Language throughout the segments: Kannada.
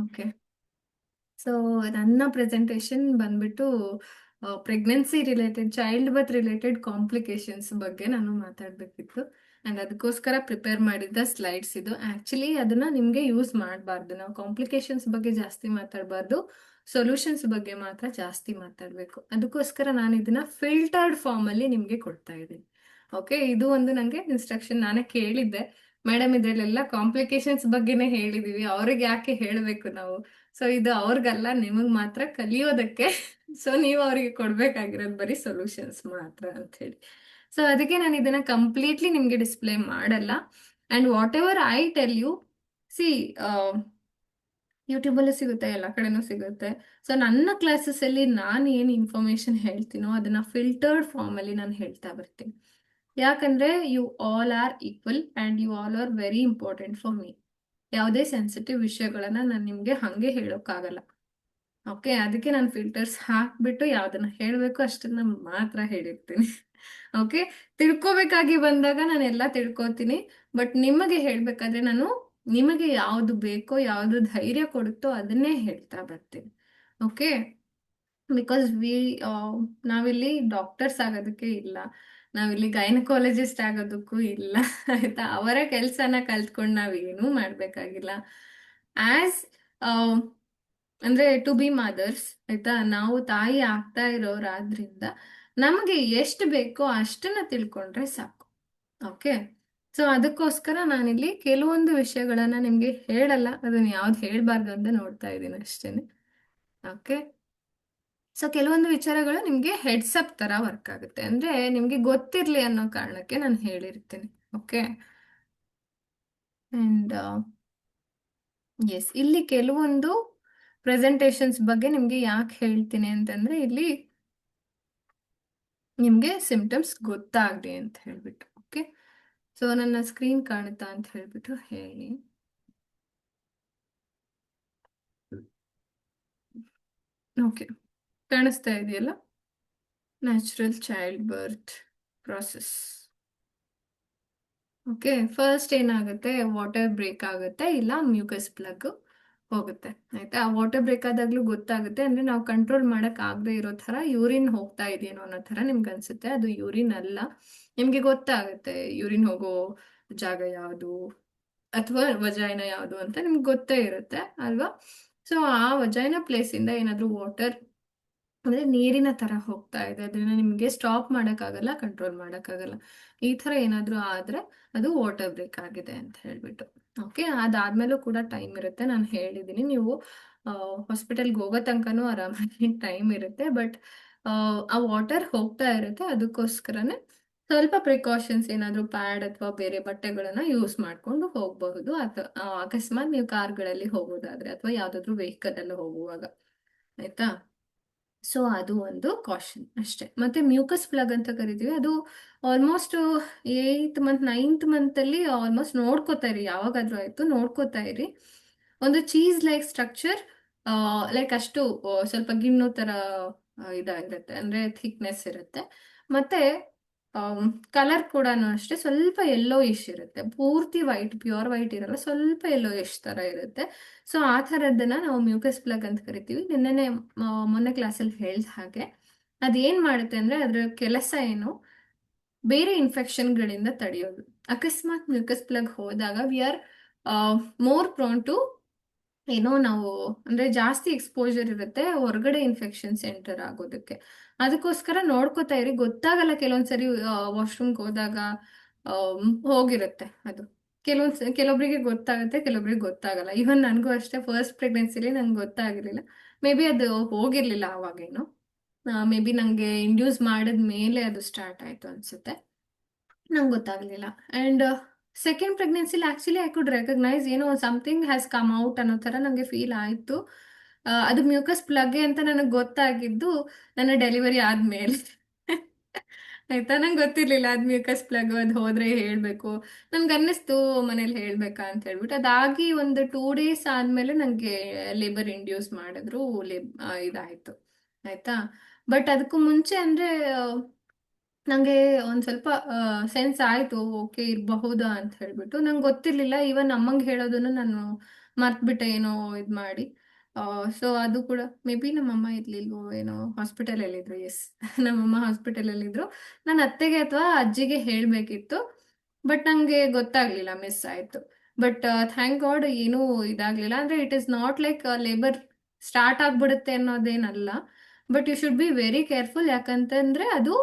ಓಕೆ. ಸೊ ನನ್ನ ಪ್ರೆಸೆಂಟೇಷನ್ ಬಂದ್ಬಿಟ್ಟು pregnancy related, child birth related complications ಬಗ್ಗೆ ನಾನು ಮಾತಾಡಬೇಕಿತ್ತು. ಆ್ಯಂಡ್ ಅದಕ್ಕೋಸ್ಕರ ಪ್ರಿಪೇರ್ ಮಾಡಿದ್ದ ಸ್ಲೈಡ್ಸ್ ಇದು. ಆ್ಯಕ್ಚುಲಿ ಅದನ್ನ ನಿಮಗೆ ಯೂಸ್ ಮಾಡಬಾರ್ದು. ನಾವು ಕಾಂಪ್ಲಿಕೇಶನ್ಸ್ ಬಗ್ಗೆ ಜಾಸ್ತಿ ಮಾತಾಡಬಾರ್ದು, ಸೊಲ್ಯೂಷನ್ಸ್ ಬಗ್ಗೆ ಮಾತ್ರ ಜಾಸ್ತಿ ಮಾತಾಡಬೇಕು. ಅದಕ್ಕೋಸ್ಕರ ನಾನು ಇದನ್ನ ಫಿಲ್ಟರ್ಡ್ ಫಾರ್ಮಲ್ಲಿ ನಿಮಗೆ ಕೊಡ್ತಾ ಇದ್ದೀನಿ. ಓಕೆ, ಇದು ಒಂದು ನನಗೆ ಇನ್ಸ್ಟ್ರಕ್ಷನ್. ನಾನೇ ಕೇಳಿದ್ದೆ, ಮೇಡಮ್ ಇದರಲ್ಲೆಲ್ಲ ಕಾಂಪ್ಲಿಕೇಶನ್ಸ್ ಬಗ್ಗೆನೇ ಹೇಳಿದೀವಿ, ಅವ್ರಿಗೆ ಯಾಕೆ ಹೇಳಬೇಕು ನಾವು? ಸೊ ಇದು ಅವ್ರಿಗಲ್ಲ, ನಿಮಗ್ ಮಾತ್ರ ಕಲಿಯೋದಕ್ಕೆ. ಸೊ ನೀವು ಅವರಿಗೆ ಕೊಡ್ಬೇಕಾಗಿರೋದು ಬರೀ ಸೊಲ್ಯೂಷನ್ಸ್ ಮಾತ್ರ ಅಂತ ಹೇಳಿ. ಸೊ ಅದಕ್ಕೆ ನಾನು ಇದನ್ನ ಕಂಪ್ಲೀಟ್ಲಿ ನಿಮ್ಗೆ ಡಿಸ್ಪ್ಲೇ ಮಾಡಲ್ಲ. And whatever I tell you, see, ಯೂಟ್ಯೂಬಲ್ಲೂ ಸಿಗುತ್ತೆ, ಎಲ್ಲ ಕಡೆನೂ ಸಿಗುತ್ತೆ. ಸೊ ನನ್ನ ಕ್ಲಾಸಸ್ ಅಲ್ಲಿ ನಾನು ಏನು ಇನ್ಫಾರ್ಮೇಶನ್ ಹೇಳ್ತೀನೋ ಅದನ್ನ ಫಿಲ್ಟರ್ಡ್ ಫಾರ್ಮ್ ಅಲ್ಲಿ ನಾನು ಹೇಳ್ತಾ ಬರ್ತೀನಿ. ಯಾಕಂದ್ರೆ you all are equal and you all are very important for me. ಯಾವುದೇ ಸೆನ್ಸಿಟಿವ್ ವಿಷಯಗಳನ್ನ ನಾನು ನಿಮ್ಗೆ ಹಂಗೆ ಹೇಳೋಕ್ಕಾಗಲ್ಲ. ಓಕೆ, ಅದಕ್ಕೆ ನಾನು ಫಿಲ್ಟರ್ಸ್ ಹಾಕ್ಬಿಟ್ಟು ಯಾವ್ದನ್ನ ಹೇಳಬೇಕು ಅಷ್ಟನ್ನ ಮಾತ್ರ ಹೇಳಿರ್ತೀನಿ. ಓಕೆ, ತಿಳ್ಕೊಬೇಕಾಗಿ ಬಂದಾಗ ನಾನು ಎಲ್ಲ ತಿಳ್ಕೊತೀನಿ. ಬಟ್ ನಿಮಗೆ ಹೇಳ್ಬೇಕಾದ್ರೆ ನಾನು ನಿಮಗೆ ಯಾವ್ದು ಬೇಕೋ, ಯಾವ್ದು ಧೈರ್ಯ ಕೊಡುತ್ತೋ ಅದನ್ನೇ ಹೇಳ್ತಾ ಬರ್ತೀನಿ. ಓಕೆ, ಬಿಕಾಸ್ ನಾವಿಲ್ಲಿ ಡಾಕ್ಟರ್ಸ್ ಆಗೋದಕ್ಕೆ ಇಲ್ಲ, ನಾವಿಲ್ಲಿ ಗೈನಕಾಲಜಿಸ್ಟ್ ಆಗೋದಕ್ಕೂ ಇಲ್ಲ. ಆಯ್ತಾ? ಅವರ ಕೆಲಸನ ಕಲ್ತ್ಕೊಂಡು ನಾವೇನೂ ಮಾಡ್ಬೇಕಾಗಿಲ್ಲ. ಆಸ್ ಅಂದ್ರೆ ಟು ಬಿ ಮದರ್ಸ್, ಆಯ್ತಾ, ನಾವು ತಾಯಿ ಆಗ್ತಾ ಇರೋರಾದ್ರಿಂದ ನಮಗೆ ಎಷ್ಟು ಬೇಕೋ ಅಷ್ಟನ್ನ ತಿಳ್ಕೊಂಡ್ರೆ ಸಾಕು. ಓಕೆ, ಸೊ ಅದಕ್ಕೋಸ್ಕರ ನಾನಿಲ್ಲಿ ಕೆಲವೊಂದು ವಿಷಯಗಳನ್ನ ನಿಮ್ಗೆ ಹೇಳಲ್ಲ, ಅದನ್ನ ಯಾವ್ದು ಹೇಳ್ಬಾರ್ದು ಅಂತ ನೋಡ್ತಾ ಇದ್ದೀನಿ ಅಷ್ಟೇನೆ. ಓಕೆ, ಸೊ ಕೆಲವೊಂದು ವಿಚಾರಗಳು ನಿಮ್ಗೆ ಹೆಡ್ಸಪ್ ತರ ವರ್ಕ್ ಆಗುತ್ತೆ, ಅಂದ್ರೆ ನಿಮ್ಗೆ ಗೊತ್ತಿರ್ಲಿ ಅನ್ನೋ ಕಾರಣಕ್ಕೆ ನಾನು ಹೇಳಿರ್ತೀನಿ. ಓಕೆ, ಅಂಡ್ ಎಸ್, ಇಲ್ಲಿ ಕೆಲವೊಂದು ಪ್ರೆಸೆಂಟೇಷನ್ಸ್ ಬಗ್ಗೆ ನಿಮ್ಗೆ ಯಾಕೆ ಹೇಳ್ತೀನಿ ಅಂತಂದ್ರೆ, ಇಲ್ಲಿ ನಿಮ್ಗೆ ಸಿಂಪ್ಟಮ್ಸ್ ಗೊತ್ತಾಗ್ಲಿ ಅಂತ ಹೇಳ್ಬಿಟ್ಟು. ಓಕೆ, ಸೊ ನನ್ನ ಸ್ಕ್ರೀನ್ ಕಾಣುತ್ತಾ ಅಂತ ಹೇಳ್ಬಿಟ್ಟು ಹೇಳಿ. ಓಕೆ, ಕಾಣಿಸ್ತಾ ಇದೆಯಲ್ಲ? Natural child birth process. Okay, first ಏನಾಗುತ್ತೆ, ವಾಟರ್ ಬ್ರೇಕ್ ಆಗುತ್ತೆ, ಇಲ್ಲ ಮ್ಯೂಕಸ್ ಪ್ಲಗ್ ಹೋಗುತ್ತೆ. ಆಯ್ತಾ? ಆ ವಾಟರ್ ಬ್ರೇಕ್ ಆದಾಗ್ಲೂ ಗೊತ್ತಾಗುತ್ತೆ, ಅಂದ್ರೆ ನಾವು ಕಂಟ್ರೋಲ್ ಮಾಡಕ್ ಆಗದೆ ಇರೋ ತರ ಯೂರಿನ್ ಹೋಗ್ತಾ ಇದೆಯೇನೋ ಅನ್ನೋ ತರ ನಿಮ್ಗೆ ಅನ್ಸುತ್ತೆ. ಅದು ಯೂರಿನ್ ಅಲ್ಲ, ನಿಮ್ಗೆ ಗೊತ್ತಾಗುತ್ತೆ ಯೂರಿನ್ ಹೋಗೋ ಜಾಗ ಯಾವುದು ಅಥವಾ ವಜೈನ ಯಾವುದು ಅಂತ ನಿಮ್ಗೆ ಗೊತ್ತೇ ಇರುತ್ತೆ ಅಲ್ವಾ? ಸೊ ಆ ವಜೈನ ಪ್ಲೇಸ್ ಇಂದ ಏನಾದ್ರೂ ವಾಟರ್, ಅಂದ್ರೆ ನೀರಿನ ತರ ಹೋಗ್ತಾ ಇದೆ, ಅದನ್ನ ನಿಮ್ಗೆ ಸ್ಟಾಪ್ ಮಾಡಕ್ಕಾಗಲ್ಲ, ಕಂಟ್ರೋಲ್ ಮಾಡಕ್ಕಾಗಲ್ಲ. ಈ ತರ ಏನಾದ್ರೂ ಆದ್ರೆ ಅದು ವಾಟರ್ ಬ್ರೇಕ್ ಆಗಿದೆ ಅಂತ ಹೇಳ್ಬಿಟ್ಟು. ಓಕೆ, ಅದಾದ್ಮೇಲೂ ಕೂಡ ಟೈಮ್ ಇರುತ್ತೆ. ನಾನು ಹೇಳಿದ್ದೀನಿ, ನೀವು ಹಾಸ್ಪಿಟಲ್ಗೆ ಹೋಗೋ ತನಕನೂ ಆರಾಮಾಗಿ ಟೈಮ್ ಇರುತ್ತೆ. ಬಟ್ ಆ ವಾಟರ್ ಹೋಗ್ತಾ ಇರುತ್ತೆ, ಅದಕ್ಕೋಸ್ಕರನೇ ಸ್ವಲ್ಪ ಪ್ರಿಕಾಷನ್ಸ್, ಏನಾದ್ರೂ ಪ್ಯಾಡ್ ಅಥವಾ ಬೇರೆ ಬಟ್ಟೆಗಳನ್ನ ಯೂಸ್ ಮಾಡ್ಕೊಂಡು ಹೋಗಬಹುದು. ಅಥವಾ ಅಕಸ್ಮಾತ್ ನೀವು ಕಾರ್ಗಳಲ್ಲಿ ಹೋಗೋದಾದ್ರೆ ಅಥವಾ ಯಾವ್ದಾದ್ರು ವೆಹಿಕಲ್ ಅಲ್ಲಿ ಹೋಗುವಾಗ. ಆಯ್ತಾ? ಸೊ ಅದು ಒಂದು ಕಾಷನ್ ಅಷ್ಟೇ. ಮತ್ತೆ ಮ್ಯೂಕಸ್ ಪ್ಲಗ್ ಅಂತ ಕರಿತೀವಿ, ಅದು almost 8th month 9th month ಅಲ್ಲಿ ಆಲ್ಮೋಸ್ಟ್ ನೋಡ್ಕೋತಾ ಇರಿ, ಯಾವಾಗಾದ್ರೂ ಆಯ್ತು ನೋಡ್ಕೋತಾ ಇರಿ. ಒಂದು ಚೀಸ್ ಲೈಕ್ ಸ್ಟ್ರಕ್ಚರ್, ಲೈಕ್ ಅಷ್ಟು ಸ್ವಲ್ಪ ಗಿಣ್ಣು ತರ ಇದಾಗಿರುತ್ತೆ, ಅಂದ್ರೆ ಥಿಕ್ನೆಸ್ ಇರುತ್ತೆ. ಮತ್ತೆ ಕಲರ್ ಕೂಡ ಅಷ್ಟೇ ಸ್ವಲ್ಪ ಯೆಲ್ಲೋ ಇಶ್ ಇರುತ್ತೆ, ಪೂರ್ತಿ ವೈಟ್, ಪ್ಯೂರ್ ವೈಟ್ ಇರಲ್ಲ, ಸ್ವಲ್ಪ ಯೆಲ್ಲೋ ಇಶ್ ತರ ಇರುತ್ತೆ. ಸೊ ಆ ಥರದ್ದನ್ನ ನಾವು ಮ್ಯೂಕಸ್ ಪ್ಲಗ್ ಅಂತ ಕರಿತೀವಿ. ಮೊನ್ನೆ ಕ್ಲಾಸಲ್ಲಿ ಹೇಳ್ದ ಹಾಗೆ ಅದೇನ್ ಮಾಡುತ್ತೆ ಅಂದ್ರೆ, ಅದ್ರ ಕೆಲಸ ಏನು, ಬೇರೆ ಇನ್ಫೆಕ್ಷನ್ಗಳಿಂದ ತಡೆಯೋದು. ಅಕಸ್ಮಾತ್ ಮ್ಯೂಕಸ್ ಪ್ಲಗ್ ಹೋದಾಗ we are more prone to, ಏನೋ ನಾವು ಅಂದ್ರೆ ಜಾಸ್ತಿ ಎಕ್ಸ್ಪೋಜರ್ ಇರುತ್ತೆ ಹೊರಗಡೆ ಇನ್ಫೆಕ್ಷನ್ಸ್ ಎಂಟರ್ ಆಗೋದಕ್ಕೆ. ಅದಕ್ಕೋಸ್ಕರ ನೋಡ್ಕೋತಾ ಇರಿ, ಗೊತ್ತಾಗಲ್ಲ ಕೆಲವೊಂದ್ಸರಿ ವಾಶ್ರೂಮ್ಗೆ ಹೋದಾಗ ಹೋಗಿರುತ್ತೆ ಅದು. ಕೆಲವೊಬ್ರಿಗೆ ಗೊತ್ತಾಗುತ್ತೆ, ಕೆಲವೊಬ್ರಿಗೆ ಗೊತ್ತಾಗಲ್ಲ. ಈವನ್ ನನಗೂ ಅಷ್ಟೇ, ಫಸ್ಟ್ ಪ್ರೆಗ್ನೆನ್ಸಿಲಿ ನಂಗೆ ಗೊತ್ತಾಗಿರ್ಲಿಲ್ಲ. ಮೇ ಬಿ ಅದು ಹೋಗಿರ್ಲಿಲ್ಲ ಅವಾಗೇನು, ಮೇ ಬಿ ನಂಗೆ ಇಂಡ್ಯೂಸ್ ಮಾಡಿದ ಮೇಲೆ ಅದು ಸ್ಟಾರ್ಟ್ ಆಯ್ತು ಅನ್ಸುತ್ತೆ, ನಂಗೆ ಗೊತ್ತಾಗ್ಲಿಲ್ಲ. ಅಂಡ್ ಸೆಕೆಂಡ್ ಪ್ರೆಗ್ನೆನ್ಸಿಲಿ ಆಕ್ಚುಲಿ ಐ ಕುಡ್ ರೆಕಗ್ನೈಸ್, ಏನೋ ಸಮಥಿಂಗ್ ಹ್ಯಾಸ್ ಕಮ್ ಔಟ್ ಅನ್ನೋ ಥರ ನನಗೆ ಫೀಲ್ ಆಯಿತು. ಅದು ಮ್ಯೂಕಸ್ ಪ್ಲಗ್ಗೆ ಅಂತ ನನಗೆ ಗೊತ್ತಾಗಿದ್ದು ನನ್ನ ಡೆಲಿವರಿ ಆದ್ಮೇಲೆ. ಆಯ್ತಾ? ನಂಗೆ ಗೊತ್ತಿರ್ಲಿಲ್ಲ ಅದು ಮ್ಯೂಕಸ್ ಪ್ಲಗ್, ಅದು ಹೋದ್ರೆ ಹೇಳ್ಬೇಕು. ನನ್ಗೆ ಅನ್ನಿಸ್ತು ಮನೇಲಿ ಹೇಳ್ಬೇಕಾ ಅಂತ ಹೇಳ್ಬಿಟ್ಟು, ಅದಾಗಿ ಒಂದು 2 days ಆದ್ಮೇಲೆ ನನಗೆ ಲೇಬರ್ ಇಂಡ್ಯೂಸ್ ಮಾಡಿದ್ರು, ಇದಾಯ್ತು. ಆಯ್ತಾ? ಬಟ್ ಅದಕ್ಕೂ ಮುಂಚೆ ಅಂದ್ರೆ ನಂಗೆ ಒಂದ್ ಸ್ವಲ್ಪ ಸೆನ್ಸ್ ಆಯ್ತು, ಓಕೆ ಇರಬಹುದಾ ಅಂತ ಹೇಳ್ಬಿಟ್ಟು. ನಂಗೆ ಗೊತ್ತಿರ್ಲಿಲ್ಲ, ಇವನ್ ಅಮ್ಮಂಗೆ ಹೇಳೋದನ್ನು ನಾನು ಮರ್ತ್ಬಿಟ್ಟೆ ಏನೋ ಇದ್ ಮಾಡಿ. ಸೊ ಅದು ಕೂಡ ಮೇ ಬಿ ನಮ್ಮಮ್ಮ ಇರ್ಲಿಲ್ವೋ ಏನೋ, ಹಾಸ್ಪಿಟಲ್ ಅಲ್ಲಿದ್ರು. ಎಸ್ ನಮ್ಮಮ್ಮ ಹಾಸ್ಪಿಟಲ್ ಅಲ್ಲಿದ್ರು. ನಾನು ಅತ್ತೆಗೆ ಅಥವಾ ಅಜ್ಜಿಗೆ ಹೇಳ್ಬೇಕಿತ್ತು, ಬಟ್ ನಂಗೆ ಗೊತ್ತಾಗ್ಲಿಲ್ಲ, ಮಿಸ್ ಆಯ್ತು. ಬಟ್ ಥ್ಯಾಂಕ್ ಗಾಡ್ ಏನೂ ಇದಾಗ್ಲಿಲ್ಲ. ಅಂದ್ರೆ it is not like labour start ಆಗ್ಬಿಡುತ್ತೆ ಅನ್ನೋದೇನಲ್ಲ. But you should be very careful, ಯಾಕಂತಂದ್ರೆ ಅದು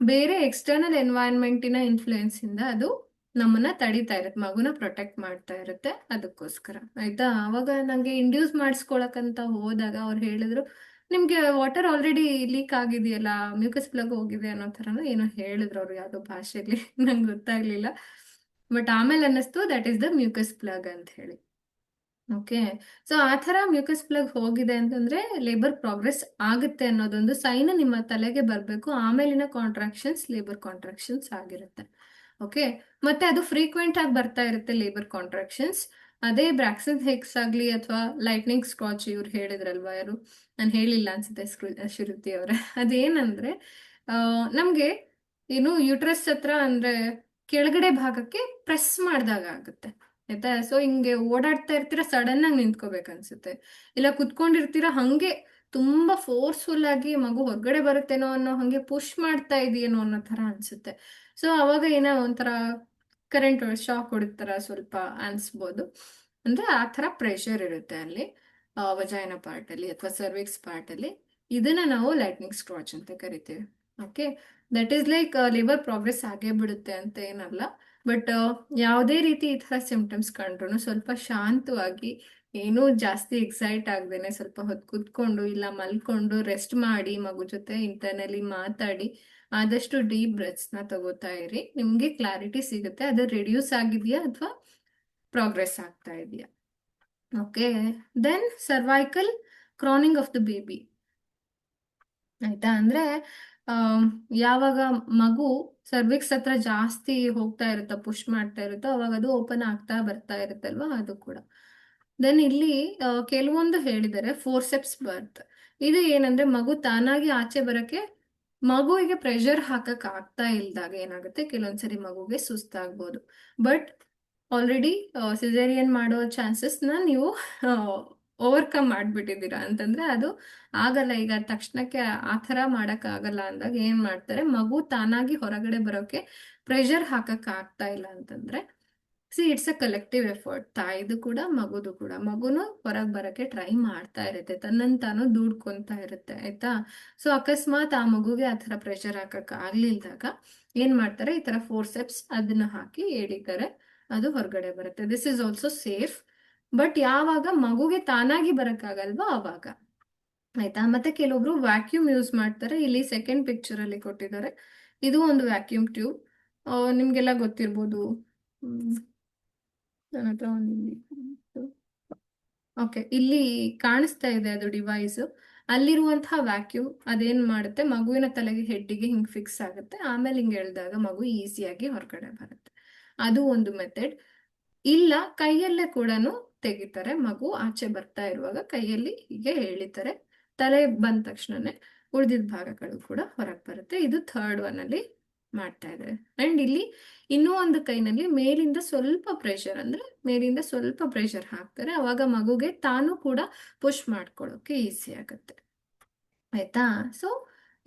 ಬೇರೆ ಎಕ್ಸ್ಟರ್ನಲ್ ಎನ್ವೈರನ್ಮೆಂಟಿನ ಇನ್ಫ್ಲೂಯೆನ್ಸ್ ಇಂದ ಅದು ನಮ್ಮನ್ನ ತಡಿತಾ ಇರುತ್ತೆ, ಮಗುನ ಪ್ರೊಟೆಕ್ಟ್ ಮಾಡ್ತಾ ಇರುತ್ತೆ. ಅದಕ್ಕೋಸ್ಕರ ಆಯ್ತಾ. ಅವಾಗ ನಂಗೆ ಇಂಡ್ಯೂಸ್ ಮಾಡಿಸ್ಕೊಳಕಂತ ಹೋದಾಗ ಅವ್ರು ಹೇಳಿದ್ರು, ನಿಮ್ಗೆ ವಾಟರ್ ಆಲ್ರೆಡಿ ಲೀಕ್ ಆಗಿದೆಯಲ್ಲ, ಮ್ಯೂಕಸ್ ಪ್ಲಗ್ ಹೋಗಿದೆ ಅನ್ನೋ ಥರನೂ ಏನೋ ಹೇಳಿದ್ರು ಅವ್ರು, ಯಾವುದೋ ಭಾಷೆಯಲ್ಲಿ ನಂಗೆ ಗೊತ್ತಾಗ್ಲಿಲ್ಲ. ಬಟ್ ಆಮೇಲೆ ಅನ್ನಿಸ್ತು that is the mucus plug ಅಂತ ಹೇಳಿ. ಓಕೆ. ಸೊ ಆ ಥರ ಮ್ಯೂಕಸ್ ಪ್ಲಗ್ ಹೋಗಿದೆ ಅಂತಂದ್ರೆ ಲೇಬರ್ ಪ್ರೋಗ್ರೆಸ್ ಆಗುತ್ತೆ ಅನ್ನೋದೊಂದು ಸೈನ್ ನಿಮ್ಮ ತಲೆಗೆ ಬರಬೇಕು. ಆಮೇಲಿನ ಕಾಂಟ್ರಾಕ್ಷನ್ಸ್ ಲೇಬರ್ ಕಾಂಟ್ರಾಕ್ಷನ್ಸ್ ಆಗಿರುತ್ತೆ. ಓಕೆ. ಮತ್ತೆ ಅದು ಫ್ರೀಕ್ವೆಂಟ್ ಆಗಿ ಬರ್ತಾ ಇರುತ್ತೆ ಲೇಬರ್ ಕಾಂಟ್ರಾಕ್ಷನ್ಸ್. ಅದೇ ಬ್ರಾಕ್ಸನ್ ಹಿಕ್ಸ್ ಆಗ್ಲಿ ಅಥವಾ ಲೈಟ್ನಿಂಗ್ ಸ್ಕಾಚ್ ಇವ್ರು ಹೇಳಿದ್ರಲ್ವಾ, ಯಾರು, ನಾನು ಹೇಳಿಲ್ಲ ಅನ್ಸುತ್ತೆ, ಶ್ರುತಿ ಅವರ. ಅದೇನಂದ್ರೆ ಆ, ನಮ್ಗೆ ಏನು ಯುಟ್ರಸ್ ಹತ್ರ ಅಂದ್ರೆ ಕೆಳಗಡೆ ಭಾಗಕ್ಕೆ ಪ್ರೆಸ್ ಮಾಡಿದಾಗ ಆಗುತ್ತೆ ಆಯ್ತಾ. ಸೊ ಹಿಂಗೆ ಓಡಾಡ್ತಾ ಇರ್ತೀರಾ, ಸಡನ್ ಆಗಿ ನಿಂತ್ಕೋಬೇಕು ಅನ್ಸುತ್ತೆ. ಇಲ್ಲ ಕುತ್ಕೊಂಡಿರ್ತೀರಾ, ಹಂಗೆ ತುಂಬಾ ಫೋರ್ಸ್ಫುಲ್ ಆಗಿ ಮಗು ಹೊರಗಡೆ ಬರುತ್ತೇನೋ ಅನ್ನೋ ಹಂಗೆ ಪುಷ್ ಮಾಡ್ತಾ ಇದೆಯೇನೋ ಅನ್ನೋ ತರ ಅನ್ಸುತ್ತೆ. ಸೊ ಅವಾಗ ಏನೋ ಒಂಥರ ಕರೆಂಟ್ ಶಾಕ್ ಹೊಡಿತಾರ ಸ್ವಲ್ಪ ಅನ್ಸ್ಬೋದು. ಅಂದ್ರೆ ಆ ತರ ಪ್ರೆಷರ್ ಇರುತ್ತೆ ಅಲ್ಲಿ ವಜೈನ ಪಾರ್ಟ್ ಅಲ್ಲಿ ಅಥವಾ ಸರ್ವಿಕ್ಸ್ ಪಾರ್ಟ್ ಅಲ್ಲಿ. ಇದನ್ನ ನಾವು ಲೈಟ್ನಿಂಗ್ ಸ್ಕ್ರಾಚ್ ಅಂತ ಕರಿತೀವಿ. Okay. That is like liver progress ಆಗೇ ಬಿಡುತ್ತೆ ಅಂತ ಏನಲ್ಲ. ಬಟ್ ಯಾವುದೇ ರೀತಿ ಈ ತರ ಸಿಂಪ್ಟಮ್ಸ್ ಕಂಡ್ರು ಸ್ವಲ್ಪ ಶಾಂತವಾಗಿ, ಏನೂ ಜಾಸ್ತಿ ಎಕ್ಸೈಟ್ ಆಗ್ದೇನೆ ಸ್ವಲ್ಪ ಹೊತ್ತು ಕುತ್ಕೊಂಡು ಇಲ್ಲ ಮಲ್ಕೊಂಡು ರೆಸ್ಟ್ ಮಾಡಿ, ಮಗು ಜೊತೆ ಇಂಟರ್ನಲಿ ಮಾತಾಡಿ ಆದಷ್ಟು ಡೀಪ್ ಬ್ರೆತ್ಸ್ ನ ತಗೋತಾ ಇರಿ. ನಿಮ್ಗೆ ಕ್ಲಾರಿಟಿ ಸಿಗುತ್ತೆ ಅದು ರಿಡ್ಯೂಸ್ ಆಗಿದೆಯಾ ಅಥವಾ ಪ್ರೋಗ್ರೆಸ್ ಆಗ್ತಾ ಇದೆಯಾ. Okay. Then cervical crowning of the baby ಆಯ್ತಾ. ಅಂದ್ರೆ ಆಮ್, ಯಾವಾಗ ಮಗು ಸರ್ವಿಕ್ಸ್ ಹತ್ರ ಜಾಸ್ತಿ ಹೋಗ್ತಾ ಇರುತ್ತೋ, ಪುಷ್ ಮಾಡ್ತಾ ಇರುತ್ತೋ, ಅವಾಗ ಅದು ಓಪನ್ ಆಗ್ತಾ ಬರ್ತಾ ಇರುತ್ತಲ್ವಾ, ಅದು ಕೂಡ. ದೆನ್ ಇಲ್ಲಿ ಕೆಲವೊಂದು ಹೇಳಿದರೆ ಫೋರ್ಸೆಪ್ಸ್ ಬರ್ತ್. ಇದು ಏನಂದ್ರೆ ಮಗು ತಾನಾಗಿ ಆಚೆ ಬರಕ್ಕೆ ಮಗುವಿಗೆ ಪ್ರೆಷರ್ ಹಾಕಕ್ ಆಗ್ತಾ ಇಲ್ದಾಗ ಏನಾಗುತ್ತೆ, ಕೆಲವೊಂದ್ಸರಿ ಮಗುಗೆ ಸುಸ್ತಾಗ್ಬೋದು. ಬಟ್ ಆಲ್ರೆಡಿ ಸಿಸೇರಿಯನ್ ಮಾಡೋ ಚಾನ್ಸಸ್ನ ನೀವು ಓವರ್ಕಮ್ ಮಾಡ್ಬಿಟ್ಟಿದ್ದೀರಾ ಅಂತಂದ್ರೆ ಅದು ಆಗಲ್ಲ. ಈಗ ತಕ್ಷಣಕ್ಕೆ ಆ ಥರ ಮಾಡಕ್ ಆಗಲ್ಲ ಅಂದಾಗ ಏನ್ ಮಾಡ್ತಾರೆ, ಮಗು ತಾನಾಗಿ ಹೊರಗಡೆ ಬರೋಕೆ ಪ್ರೆಷರ್ ಹಾಕಕ್ ಆಗ್ತಾ ಇಲ್ಲ ಅಂತಂದ್ರೆ, see it's a collective effort. ತಾಯಿದು ಕೂಡ ಮಗುದು ಕೂಡ. ಮಗುನು ಹೊರಗೆ ಬರಕ್ಕೆ ಟ್ರೈ ಮಾಡ್ತಾ ಇರುತ್ತೆ, ತನ್ನನ್ನು ತಾನು ದುಡ್ಕೊಂತ ಇರುತ್ತೆ ಆಯ್ತಾ. ಸೊ ಅಕಸ್ಮಾತ್ ಆ ಮಗುಗೆ ಆ ಥರ ಪ್ರೆಷರ್ ಹಾಕಕ್ ಆಗ್ಲಿಲ್ದಾಗ ಏನ್ ಮಾಡ್ತಾರೆ, ಈ ತರ ಫೋರ್ಸೆಪ್ಸ್ ಅದನ್ನ ಹಾಕಿ ಎಳಿತಾರೆ, ಅದು ಹೊರಗಡೆ ಬರುತ್ತೆ. This is also safe. But ಯಾವಾಗ ಮಗುಗೆ ತಾನಾಗಿ ಬರಕ್ಕಾಗಲ್ವಾ ಅವಾಗ ಆಯ್ತಾ. ಮತ್ತೆ ಕೆಲವೊಬ್ರು ವ್ಯಾಕ್ಯೂಮ್ ಯೂಸ್ ಮಾಡ್ತಾರೆ. ಇಲ್ಲಿ ಸೆಕೆಂಡ್ ಪಿಕ್ಚರ್ ಅಲ್ಲಿ ಕೊಟ್ಟಿದ್ದಾರೆ, ಇದು ಒಂದು ವ್ಯಾಕ್ಯೂಮ್ ಟ್ಯೂಬ್. ನಿಮ್ಗೆಲ್ಲ ಗೊತ್ತಿರ್ಬೋದು. ನನ್ನ ಹತ್ರ ಒಂದು ಓಕೆ, ಇಲ್ಲಿ ಕಾಣಿಸ್ತಾ ಇದೆ ಅದು ಡಿವೈಸ್. ಅಲ್ಲಿರುವಂತಹ ವ್ಯಾಕ್ಯೂಮ್ ಅದೇನ್ ಮಾಡುತ್ತೆ, ಮಗುವಿನ ತಲೆಗೆ ಹೆಡ್ಡಿಗೆ ಹಿಂಗ್ ಫಿಕ್ಸ್ ಆಗುತ್ತೆ, ಆಮೇಲೆ ಹಿಂಗ್ ಎಳ್ದಾಗ ಮಗು ಈಸಿಯಾಗಿ ಹೊರಗಡೆ ಬರುತ್ತೆ. ಅದು ಒಂದು ಮೆಥಡ್. ಇಲ್ಲ ಕೈಯಲ್ಲೇ ಕೂಡ ತೆಗಿತಾರೆ, ಮಗು ಆಚೆ ಬರ್ತಾ ಇರುವಾಗ ಕೈಯಲ್ಲಿ ಹೀಗೆ ಎಳಿತಾರೆ, ತಲೆ ಬಂದ ತಕ್ಷಣನೇ ಉಳಿದಿದ್ದ ಭಾಗಗಳು ಕೂಡ ಹೊರಗೆ ಬರುತ್ತೆ. ಇದು ಥರ್ಡ್ ಒನ್ ಅಲ್ಲಿ ಮಾಡ್ತಾ ಇದ್ದಾರೆ. ಅಂಡ್ ಇಲ್ಲಿ ಇನ್ನೂ ಒಂದು ಕೈನಲ್ಲಿ ಮೇಲಿಂದ ಸ್ವಲ್ಪ ಪ್ರೆಷರ್, ಅಂದ್ರೆ ಮೇಲಿಂದ ಸ್ವಲ್ಪ ಪ್ರೆಷರ್ ಹಾಕ್ತಾರೆ, ಅವಾಗ ಮಗುಗೆ ತಾನು ಕೂಡ ಪುಷ್ ಮಾಡ್ಕೊಳ್ಳೋಕೆ ಈಸಿ ಆಗುತ್ತೆ ಆಯ್ತಾ. ಸೊ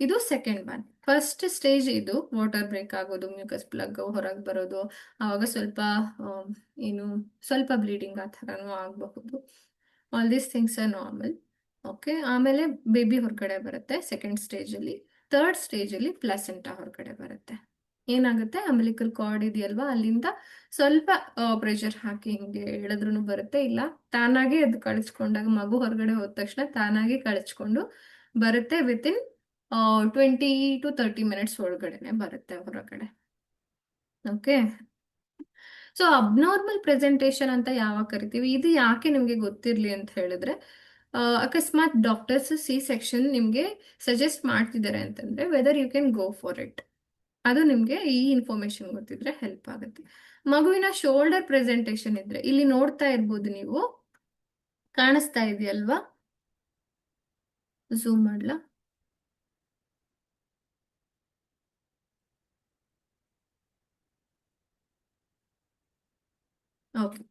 ಇದು ಸೆಕೆಂಡ್ ಒನ್. ಫಸ್ಟ್ ಸ್ಟೇಜ್ ಇದು ವಾಟರ್ ಬ್ರೇಕ್ ಆಗೋದು, ಮ್ಯೂಕಸ್ ಪ್ಲಗ್ ಹೊರಗೆ ಬರೋದು, ಆವಾಗ ಸ್ವಲ್ಪ ಏನು ಸ್ವಲ್ಪ ಬ್ಲೀಡಿಂಗ್ ಆ ಥರನೂ ಆಗಬಹುದು. All these things are normal. Okay. ಆಮೇಲೆ ಬೇಬಿ ಹೊರಗಡೆ ಬರುತ್ತೆ ಸೆಕೆಂಡ್ ಸ್ಟೇಜ್ ಅಲ್ಲಿ. ಥರ್ಡ್ ಸ್ಟೇಜ್ ಅಲ್ಲಿ ಪ್ಲಾಸೆಂಟಾ ಹೊರಗಡೆ ಬರುತ್ತೆ. ಏನಾಗುತ್ತೆ, ಅಂಬಿಲಿಕಲ್ ಕಾರ್ಡ್ ಇದೆಯಲ್ವಾ, ಅಲ್ಲಿಂದ ಸ್ವಲ್ಪ ಪ್ರೆಷರ್ ಹಾಕಿ ಹಿಂಗೆ ಎಳೆದ್ರೂ ಬರುತ್ತೆ, ಇಲ್ಲ ತಾನಾಗೆ ಅದು ಕಳಿಸ್ಕೊಂಡಾಗ ಮಗು ಹೊರಗಡೆ ಹೋದ ತಕ್ಷಣ ತಾನಾಗೆ ಕಳಿಸ್ಕೊಂಡು ಬರುತ್ತೆ. ವಿತಿನ್ 20 to 30 minutes ಒಳಗಡೆನೆ ಬರುತ್ತೆ ಹೊರಗಡೆ. ಓಕೆ. ಸೊ ಅಬ್ನಾರ್ಮಲ್ ಪ್ರೆಸೆಂಟೇಷನ್ ಅಂತ ಯಾವಾಗ ಕರಿತೀವಿ, ಇದು ಯಾಕೆ ನಿಮ್ಗೆ ಗೊತ್ತಿರ್ಲಿ ಅಂತ ಹೇಳಿದ್ರೆ, ಅಕಸ್ಮಾತ್ ಡಾಕ್ಟರ್ಸ್ ಸಿ ಸೆಕ್ಷನ್ ನಿಮ್ಗೆ ಸಜೆಸ್ಟ್ ಮಾಡ್ತಿದ್ದಾರೆ ಅಂತಂದ್ರೆ whether you can go for it, ಅದು ನಿಮ್ಗೆ ಈ ಇನ್ಫಾರ್ಮೇಶನ್ ಗೊತ್ತಿದ್ರೆ ಹೆಲ್ಪ್ ಆಗುತ್ತೆ. ಮಗುವಿನ ಶೋಲ್ಡರ್ ಪ್ರೆಸೆಂಟೇಷನ್ ಇದ್ರೆ ಇಲ್ಲಿ ನೋಡ್ತಾ ಇರ್ಬೋದು ನೀವು, ಕಾಣಿಸ್ತಾ ಇದೆಯಲ್ವಾ, ಝೂಮ್ ಮಾಡ್ಲಾ. Okay.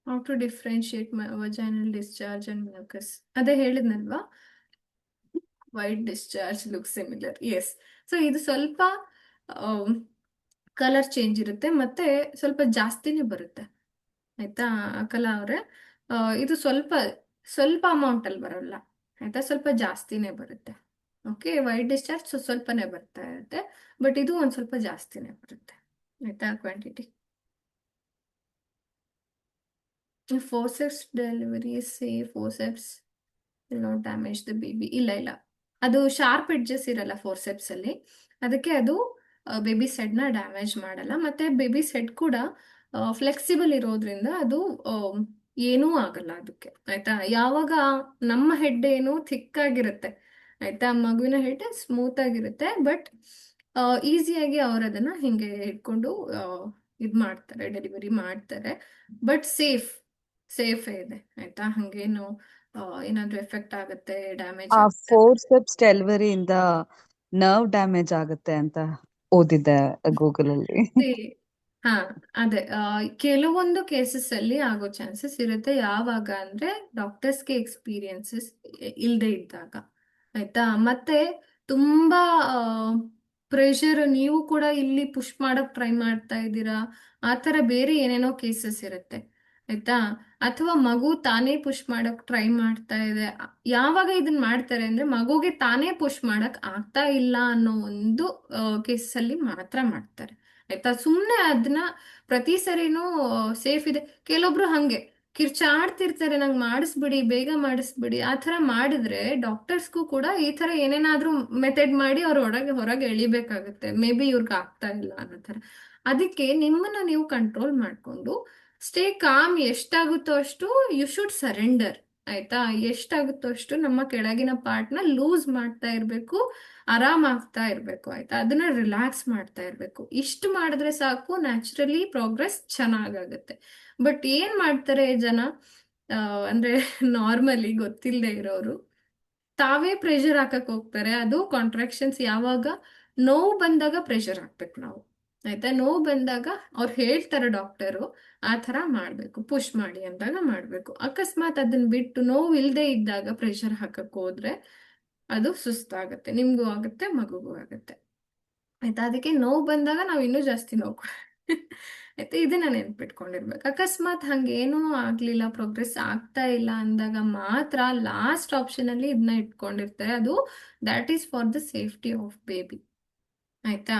How to differentiate vaginal discharge and mucus, ಅದೇ ಹೇಳಿದ್ನಲ್ವಾ. White discharge look similar, yes. So ಇದು ಸ್ವಲ್ಪ ಕಲರ್ ಚೇಂಜ್ ಇರುತ್ತೆ, ಮತ್ತೆ ಸ್ವಲ್ಪ ಜಾಸ್ತಿನೇ ಬರುತ್ತೆ. ಆಯ್ತಾ ಕಲಾ ಅವ್ರೆ, ಇದು ಸ್ವಲ್ಪ ಸ್ವಲ್ಪ ಅಮೌಂಟ್ ಅಲ್ಲಿ ಬರಲ್ಲ. ಆಯ್ತಾ, ಸ್ವಲ್ಪ ಜಾಸ್ತಿನೇ ಬರುತ್ತೆ. ಓಕೆ, ವೈಟ್ ಡಿಸ್ಚಾರ್ಜ್ ಸ್ವಲ್ಪನೇ ಬರ್ತಾ ಇರುತ್ತೆ, ಬಟ್ ಇದು ಒಂದ್ ಸ್ವಲ್ಪ ಜಾಸ್ತಿನೇ ಬರುತ್ತೆ. ಆಯ್ತಾ quantity. Forceps delivery safe, forceps will not damage the baby. ಇಲ್ಲ ಇಲ್ಲ, ಅದು ಶಾರ್ಪ್ ಎಡ್ಜಸ್ ಇರಲ್ಲ ಫೋರ್ಸೆಪ್ಸ್ ಅಲ್ಲಿ, ಅದಕ್ಕೆ ಅದು ಬೇಬಿ ಸೆಡ್ ನ ಡ್ಯಾಮೇಜ್ ಮಾಡಲ್ಲ. ಮತ್ತೆ ಬೇಬಿ ಸೆಡ್ ಕೂಡ ಫ್ಲೆಕ್ಸಿಬಲ್ ಇರೋದ್ರಿಂದ ಅದು ಏನೂ ಆಗಲ್ಲ ಅದಕ್ಕೆ. ಆಯ್ತಾ, ಯಾವಾಗ ನಮ್ಮ ಹೆಡ್ ಏನು ಥಿಕ್ ಆಗಿರುತ್ತೆ, ಆಯ್ತಾ, ಮಗುವಿನ ಹೆಡ್ ಸ್ಮೂತ್ ಆಗಿರುತ್ತೆ, ಬಟ್ ಈಸಿಯಾಗಿ ಅವ್ರು ಅದನ್ನ ಹಿಂಗೆ ಇಟ್ಕೊಂಡು ಇದ್ ಮಾಡ್ತಾರೆ, ಡೆಲಿವರಿ ಮಾಡ್ತಾರೆ. ಬಟ್ ಸೇಫ್ ಇದೆ. ಆಯ್ತಾ, ಹಂಗೇನು ಏನಾದ್ರೂ ಎಫೆಕ್ಟ್ ಆಗುತ್ತೆ, ಡ್ಯಾಮೇಜ್ ಆ ಆಗುತ್ತೆ. ಫೋರ್ಸೆಪ್ಸ್ ಡೆಲಿವರಿಯಿಂದ ನರ್ವ್ ಡ್ಯಾಮೇಜ್ ಆಗುತ್ತೆ ಅಂತ ಓದಿದ್ದೆ ಗೂಗಲ್ ಅಲ್ಲಿ. ಹಾ, ಅದೇ ಕೆಲವೊಂದು ಕೇಸಸ್ ಅಲ್ಲಿ ಆಗೋ ಚಾನ್ಸಸ್ ಇರುತ್ತೆ. ಯಾವಾಗ ಅಂದ್ರೆ ಡಾಕ್ಟರ್ಸ್ಗೆ ಎಕ್ಸ್ಪೀರಿಯನ್ಸಸ್ ಇಲ್ಲದೆ ಇದ್ದಾಗ. ಆಯ್ತಾ, ಮತ್ತೆ ತುಂಬಾ ಪ್ರೆಷರ್, ನೀವು ಕೂಡ ಇಲ್ಲಿ ಪುಷ್ ಮಾಡಕ್ ಟ್ರೈ ಮಾಡ್ತಾ ಇದ್ದೀರಾ, ಆ ಥರ ಬೇರೆ ಏನೇನೋ ಕೇಸಸ್ ಇರುತ್ತೆ. ಆಯ್ತಾ, ಅಥವಾ ಮಗು ತಾನೇ ಪುಷ್ ಮಾಡಕ್ ಟ್ರೈ ಮಾಡ್ತಾ ಇದೆ. ಯಾವಾಗ ಇದನ್ನ ಮಾಡ್ತಾರೆ ಅಂದ್ರೆ ಮಗುಗೆ ತಾನೇ ಪುಷ್ ಮಾಡಕ್ ಆಗ್ತಾ ಇಲ್ಲ ಅನ್ನೋ ಒಂದು ಕೇಸಸ್ ಅಲ್ಲಿ ಮಾತ್ರ ಮಾಡ್ತಾರೆ. ಆಯ್ತಾ, ಸುಮ್ನೆ ಅದನ್ನ ಪ್ರತಿ ಸರಿನೂ ಸೇಫ್ ಇದೆ. ಕೆಲವೊಬ್ರು ಹಂಗೆ ಕಿರ್ಚಾಡ್ತಿರ್ತಾರೆ, ನಂಗೆ ಮಾಡಿಸ್ಬಿಡಿ, ಬೇಗ ಮಾಡಿಸ್ಬಿಡಿ. ಆ ಥರ ಮಾಡಿದ್ರೆ ಡಾಕ್ಟರ್ಸ್ಗೂ ಕೂಡ ಈ ಥರ ಏನೇನಾದ್ರೂ ಮೆಥಡ್ ಮಾಡಿ ಅವ್ರ ಹೊರಗೆ ಎಳಿಬೇಕಾಗುತ್ತೆ, ಮೇ ಬಿ ಇವ್ರಿಗೆ ಆಗ್ತಾ ಇಲ್ಲ ಅನ್ನೋ ಥರ. ಅದಕ್ಕೆ ನಿಮ್ಮನ್ನ ನೀವು ಕಂಟ್ರೋಲ್ ಮಾಡ್ಕೊಂಡು ಸ್ಟೇ ಕಾಮ್. ಎಷ್ಟಾಗುತ್ತೋ ಅಷ್ಟು ಯು ಶುಡ್ ಸರೆಂಡರ್. ಆಯ್ತಾ, ಎಷ್ಟಾಗುತ್ತೋ ಅಷ್ಟು ನಮ್ಮ ಕೆಳಗಿನ ಪಾರ್ಟ್ನ ಲೂಸ್ ಮಾಡ್ತಾ ಇರಬೇಕು, ಆರಾಮಾಗ್ತಾ ಇರಬೇಕು. ಆಯ್ತಾ, ಅದನ್ನ ರಿಲ್ಯಾಕ್ಸ್ ಮಾಡ್ತಾ ಇರಬೇಕು. ಇಷ್ಟು ಮಾಡಿದ್ರೆ ಸಾಕು, ನ್ಯಾಚುರಲಿ ಪ್ರೋಗ್ರೆಸ್ ಚೆನ್ನಾಗಾಗುತ್ತೆ. ಬಟ್ ಏನ್ ಮಾಡ್ತಾರೆ ಜನ, ಅಂದ್ರೆ ನಾರ್ಮಲಿ ಗೊತ್ತಿಲ್ಲದೆ ಇರೋರು ತಾವೇ ಪ್ರೆಷರ್ ಹಾಕಕ್ ಹೋಗ್ತಾರೆ. ಅದು ಕಾಂಟ್ರಾಕ್ಷನ್ಸ್ ಯಾವಾಗ ನೋವು ಬಂದಾಗ ಪ್ರೆಷರ್ ಹಾಕ್ಬೇಕು ನಾವು. ಆಯ್ತಾ, ನೋವು ಬಂದಾಗ ಅವ್ರು ಹೇಳ್ತಾರೆ ಡಾಕ್ಟರು ಆ ಥರ ಮಾಡ್ಬೇಕು, ಪುಷ್ ಮಾಡಿ ಅಂದಾಗ ಮಾಡ್ಬೇಕು. ಅಕಸ್ಮಾತ್ ಅದನ್ನ ಬಿಟ್ಟು ನೋವು ಇಲ್ಲದೆ ಇದ್ದಾಗ ಪ್ರೆಷರ್ ಹಾಕಕ್ ಹೋದ್ರೆ ಅದು ಸುಸ್ತಾಗತ್ತೆ, ನಿಮ್ಗೂ ಆಗುತ್ತೆ, ಮಗುಗೂ ಆಗುತ್ತೆ. ಆಯ್ತಾ, ಅದಕ್ಕೆ ನೋವು ಬಂದಾಗ ನಾವು ಇನ್ನೂ ಜಾಸ್ತಿ ನೋವು ಆಯ್ತಾ, ಇದನ್ನ ನೆನ್ಪಿಟ್ಕೊಂಡಿರ್ಬೇಕು. ಅಕಸ್ಮಾತ್ ಹಂಗೇನೂ ಆಗ್ಲಿಲ್ಲ, ಪ್ರೋಗ್ರೆಸ್ ಆಗ್ತಾ ಇಲ್ಲ ಅಂದಾಗ ಮಾತ್ರ ಲಾಸ್ಟ್ ಆಪ್ಷನ್ ಅಲ್ಲಿ ಇದನ್ನ ಇಟ್ಕೊಂಡಿರ್ತಾರೆ. ಅದು that is for the safety of baby. ಆಯ್ತಾ,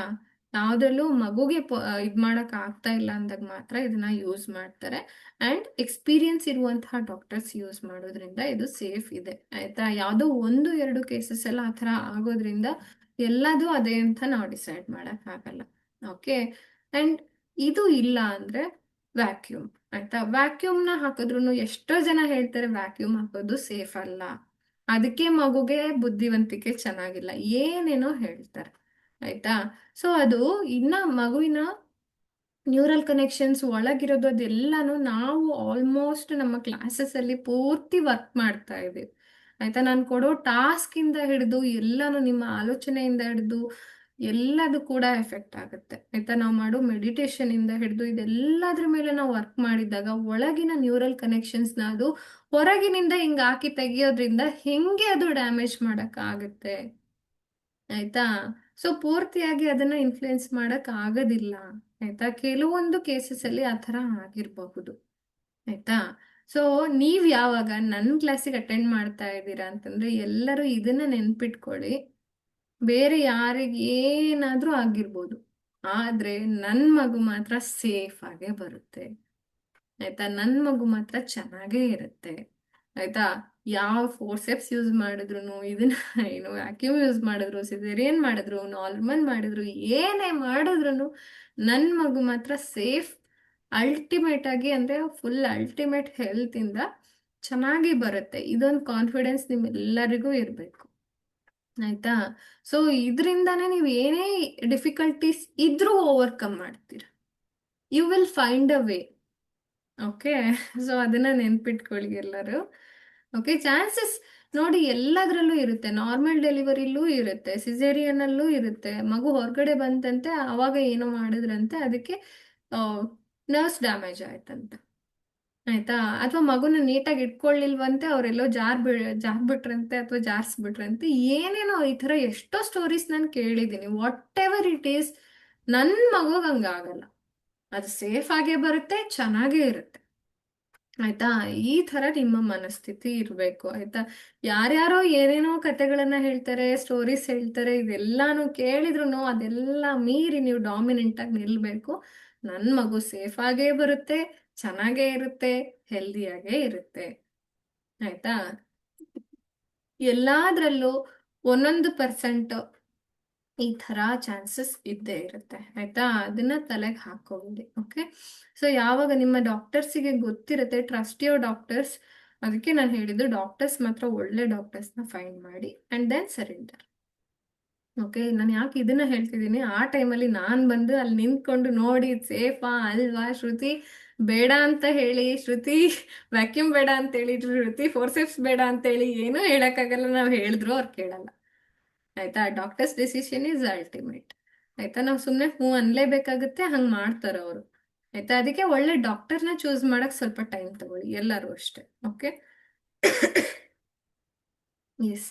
ಯಾವ್ದ್ರಲ್ಲೂ ಮಗುಗೆ ಇದ್ ಮಾಡಕ್ ಆಗ್ತಾ ಇಲ್ಲ ಅಂದಾಗ ಮಾತ್ರ ಇದನ್ನ ಯೂಸ್ ಮಾಡ್ತಾರೆ. ಅಂಡ್ ಎಕ್ಸ್ಪೀರಿಯನ್ಸ್ ಇರುವಂತಹ ಡಾಕ್ಟರ್ಸ್ ಯೂಸ್ ಮಾಡೋದ್ರಿಂದ ಇದು ಸೇಫ್ ಇದೆ. ಆಯ್ತಾ, ಯಾವ್ದೋ ಒಂದು ಎರಡು ಕೇಸಸ್ ಎಲ್ಲ ಆತರ ಆಗೋದ್ರಿಂದ ಎಲ್ಲದೂ ಅದೇ ಅಂತ ನಾವು ಡಿಸೈಡ್ ಮಾಡಕ್ ಆಗಲ್ಲ. ಓಕೆ, ಅಂಡ್ ಇದು ಇಲ್ಲ ಅಂದ್ರೆ ವ್ಯಾಕ್ಯೂಮ್. ಆಯ್ತಾ, ವ್ಯಾಕ್ಯೂಮ್ನ ಹಾಕಿದ್ರು ಎಷ್ಟೋ ಜನ ಹೇಳ್ತಾರೆ ವ್ಯಾಕ್ಯೂಮ್ ಹಾಕೋದು ಸೇಫ್ ಅಲ್ಲ, ಅದಕ್ಕೆ ಮಗುಗೆ ಬುದ್ಧಿವಂತಿಕೆ ಚೆನ್ನಾಗಿಲ್ಲ, ಏನೇನೋ ಹೇಳ್ತಾರೆ. ಆಯ್ತಾ, ಸೊ ಅದು ಇನ್ನ ಮಗುವಿನ ನ್ಯೂರಲ್ ಕನೆಕ್ಷನ್ಸ್ ಒಳಗಿರೋದು ಅದೆಲ್ಲಾನು ನಾವು ಆಲ್ಮೋಸ್ಟ್ ನಮ್ಮ ಕ್ಲಾಸಸ್ ಅಲ್ಲಿ ಪೂರ್ತಿ ವರ್ಕ್ ಮಾಡ್ತಾ ಇದ್ದೀವಿ. ಆಯ್ತಾ, ನಾನು ಕೊಡೋ ಟಾಸ್ಕ್ ಇಂದ ಹಿಡಿದು ಎಲ್ಲಾನು, ನಿಮ್ಮ ಆಲೋಚನೆಯಿಂದ ಹಿಡಿದು ಎಲ್ಲದು ಕೂಡ ಎಫೆಕ್ಟ್ ಆಗುತ್ತೆ. ಆಯ್ತಾ, ನಾವು ಮಾಡೋ ಮೆಡಿಟೇಷನ್ ಇಂದ ಹಿಡಿದು ಇದೆಲ್ಲದ್ರ ಮೇಲೆ ನಾವು ವರ್ಕ್ ಮಾಡಿದಾಗ ಒಳಗಿನ ನ್ಯೂರಲ್ ಕನೆಕ್ಷನ್ಸ್ ನ ಅದು ಹೊರಗಿನಿಂದ ಹಿಂಗ್ ಹಾಕಿ ತೆಗಿಯೋದ್ರಿಂದ ಹೆಂಗೆ ಅದು ಡ್ಯಾಮೇಜ್ ಮಾಡಕ್ ಆಗುತ್ತೆ. ಆಯ್ತಾ, ಸೊ ಪೂರ್ತಿಯಾಗಿ ಅದನ್ನ ಇನ್ಫ್ಲುಯೆನ್ಸ್ ಮಾಡಕ್ ಆಗೋದಿಲ್ಲ. ಆಯ್ತಾ, ಕೆಲವೊಂದು ಕೇಸಸ್ ಅಲ್ಲಿ ಆ ಥರ ಆಗಿರಬಹುದು. ಆಯ್ತಾ, ಸೊ ನೀವ್ ಯಾವಾಗ ನನ್ನ ಕ್ಲಾಸಿಗೆ ಅಟೆಂಡ್ ಮಾಡ್ತಾ ಇದ್ದೀರಾ ಅಂತಂದ್ರೆ ಎಲ್ಲರೂ ಇದನ್ನ ನೆನ್ಪಿಟ್ಕೊಳ್ಳಿ. ಬೇರೆ ಯಾರಿಗೆ ಏನಾದ್ರೂ ಆಗಿರ್ಬೋದು, ಆದ್ರೆ ನನ್ ಮಗು ಮಾತ್ರ ಸೇಫ್ ಆಗೇ ಬರುತ್ತೆ. ಆಯ್ತಾ, ನನ್ ಮಗು ಮಾತ್ರ ಚೆನ್ನಾಗೇ ಇರುತ್ತೆ. ಆಯ್ತಾ, ಯಾವ ಫೋರ್ಸೆಪ್ಸ್ ಯೂಸ್ ಮಾಡಿದ್ರು, ಇದನ್ನ ಏನು ವ್ಯಾಕ್ಯೂಮ್ ಯೂಸ್ ಮಾಡಿದ್ರು, ಸಿಸೇರಿಯನ್ ಮಾಡಿದ್ರು, ನಾರ್ಮಲ್ ಮಾಡಿದ್ರು, ಏನೇ ಮಾಡಿದ್ರು ನನ್ ಮಗು ಮಾತ್ರ ಸೇಫ್. ಅಲ್ಟಿಮೇಟ್ ಆಗಿ ಅಂದ್ರೆ ಫುಲ್ ಅಲ್ಟಿಮೇಟ್ ಹೆಲ್ತ್ ಇಂದ ಚೆನ್ನಾಗಿ ಬರುತ್ತೆ. ಇದೊಂದು ಕಾನ್ಫಿಡೆನ್ಸ್ ನಿಮ್ಮೆಲ್ಲರಿಗೂ ಇರಬೇಕು. ಆಯ್ತಾ, ಸೊ ಇದರಿಂದಾನೇ ನೀವು ಏನೇ ಡಿಫಿಕಲ್ಟೀಸ್ ಇದ್ರೂ ಓವರ್ಕಮ್ ಮಾಡ್ತೀರ. You will find a way. Okay. So ಅದನ್ನ ನೆನ್ಪಿಟ್ಕೊಳ್ಳಿ ಎಲ್ಲರೂ. ಓಕೆ, ಚಾನ್ಸಸ್ ನೋಡಿ ಎಲ್ಲದರಲ್ಲೂ ಇರುತ್ತೆ. ನಾರ್ಮಲ್ ಡೆಲಿವರಿಲೂ ಇರುತ್ತೆ, ಸಿಸೇರಿಯನ್ ಅಲ್ಲೂ ಇರುತ್ತೆ. ಮಗು ಹೊರಗಡೆ ಬಂತಂತೆ, ಅವಾಗ ಏನೋ ಮಾಡಿದ್ರಂತೆ, ಅದಕ್ಕೆ ನರ್ವ್ಸ್ ಡ್ಯಾಮೇಜ್ ಆಯ್ತಂತೆ. ಆಯ್ತಾ? ಅಥವಾ ಮಗುನ ನೀಟಾಗಿ ಇಟ್ಕೊಳ್ಳಿಲ್ವಂತೆ, ಅವರೆಲ್ಲೋ ಜಾರ್ ಬಿಟ್ರಂತೆ ಅಥವಾ ಜಾರ್ಸ್ಬಿಟ್ರಂತೆ. ಏನೇನೋ ಈ ತರ ಎಷ್ಟೋ ಸ್ಟೋರೀಸ್ ನಾನು ಕೇಳಿದ್ದೀನಿ. ವಾಟ್ ಎವರ್ ಇಟ್ ಈಸ್, ನನ್ನ ಮಗುಗ್ ಹಂಗಾಗಲ್ಲ. ಅದು ಸೇಫ್ ಆಗೇ ಬರುತ್ತೆ, ಚೆನ್ನಾಗೇ ಇರುತ್ತೆ. ಆಯ್ತಾ? ಈ ತರ ನಿಮ್ಮ ಮನಸ್ಥಿತಿ ಇರ್ಬೇಕು. ಆಯ್ತಾ? ಯಾರ್ಯಾರೋ ಏನೇನೋ ಕತೆಗಳನ್ನ ಹೇಳ್ತಾರೆ, ಸ್ಟೋರೀಸ್ ಹೇಳ್ತಾರೆ, ಇದೆಲ್ಲಾನು ಕೇಳಿದ್ರು ಅದೆಲ್ಲ ಮೀರಿ ನೀವು ಡಾಮಿನೆಂಟ್ ಆಗಿ ನಿಲ್ಬೇಕು. ನನ್ ಮಗು ಸೇಫ್ ಆಗೇ ಬರುತ್ತೆ, ಚೆನ್ನಾಗೇ ಇರುತ್ತೆ, ಹೆಲ್ದಿಯಾಗೇ ಇರುತ್ತೆ. ಆಯ್ತಾ? ಎಲ್ಲಾದ್ರಲ್ಲೂ 1% ಈ ತರ ಚಾನ್ಸಸ್ ಇದ್ದೇ ಇರುತ್ತೆ. ಆಯ್ತಾ? ಅದನ್ನ ತಲೆಗೆ ಹಾಕೋಬಿಡಿ. ಓಕೆ. ಸೊ ಯಾವಾಗ ನಿಮ್ಮ ಡಾಕ್ಟರ್ಸಿಗೆ ಗೊತ್ತಿರುತ್ತೆ, ಟ್ರಸ್ಟ್ ಯುವರ್ ಡಾಕ್ಟರ್ಸ್. ಅದಕ್ಕೆ ನಾನು ಹೇಳಿದ್ದು, ಡಾಕ್ಟರ್ಸ್ ಮಾತ್ರ ಒಳ್ಳೆ ಡಾಕ್ಟರ್ಸ್ನ ಫೈಂಡ್ ಮಾಡಿ ಅಂಡ್ ದೆನ್ ಸರೆಂಡರ್. ಓಕೆ. ನಾನು ಯಾಕೆ ಇದನ್ನ ಹೇಳ್ತಿದ್ದೀನಿ, ಆ ಟೈಮಲ್ಲಿ ನಾನು ಬಂದು ಅಲ್ಲಿ ನಿಂತ್ಕೊಂಡು ನೋಡಿ ಸೇಫಾ ಅಲ್ವಾ, ಶ್ರುತಿ ಬೇಡ ಅಂತ ಹೇಳಿ, ಶ್ರುತಿ ವ್ಯಾಕ್ಯೂಮ್ ಬೇಡ ಅಂತ ಹೇಳಿ, ಶ್ರುತಿ ಫೋರ್ಸೆಪ್ಸ್ ಬೇಡ ಅಂತ ಹೇಳಿ ಏನೂ ಹೇಳಕ್ಕಾಗಲ್ಲ. ನಾವು ಹೇಳಿದ್ರು ಅವ್ರು ಕೇಳಲ್ಲ. ಆಯ್ತಾ? Doctors decision is ultimate. ಆಯ್ತಾ? ನಾವು ಸುಮ್ಮನೆ ಹ್ಞೂ ಅನ್ಲೇಬೇಕಾಗುತ್ತೆ, ಹಂಗೆ ಮಾಡ್ತಾರೆ ಅವರು. ಆಯ್ತಾ? ಅದಕ್ಕೆ ಒಳ್ಳೆ ಡಾಕ್ಟರ್ನ ಚೂಸ್ ಮಾಡಕ್ ಸ್ವಲ್ಪ ಟೈಮ್ ತಗೊಳ್ಳಿ, ಎಲ್ಲರೂ ಅಷ್ಟೇ. Okay. Yes.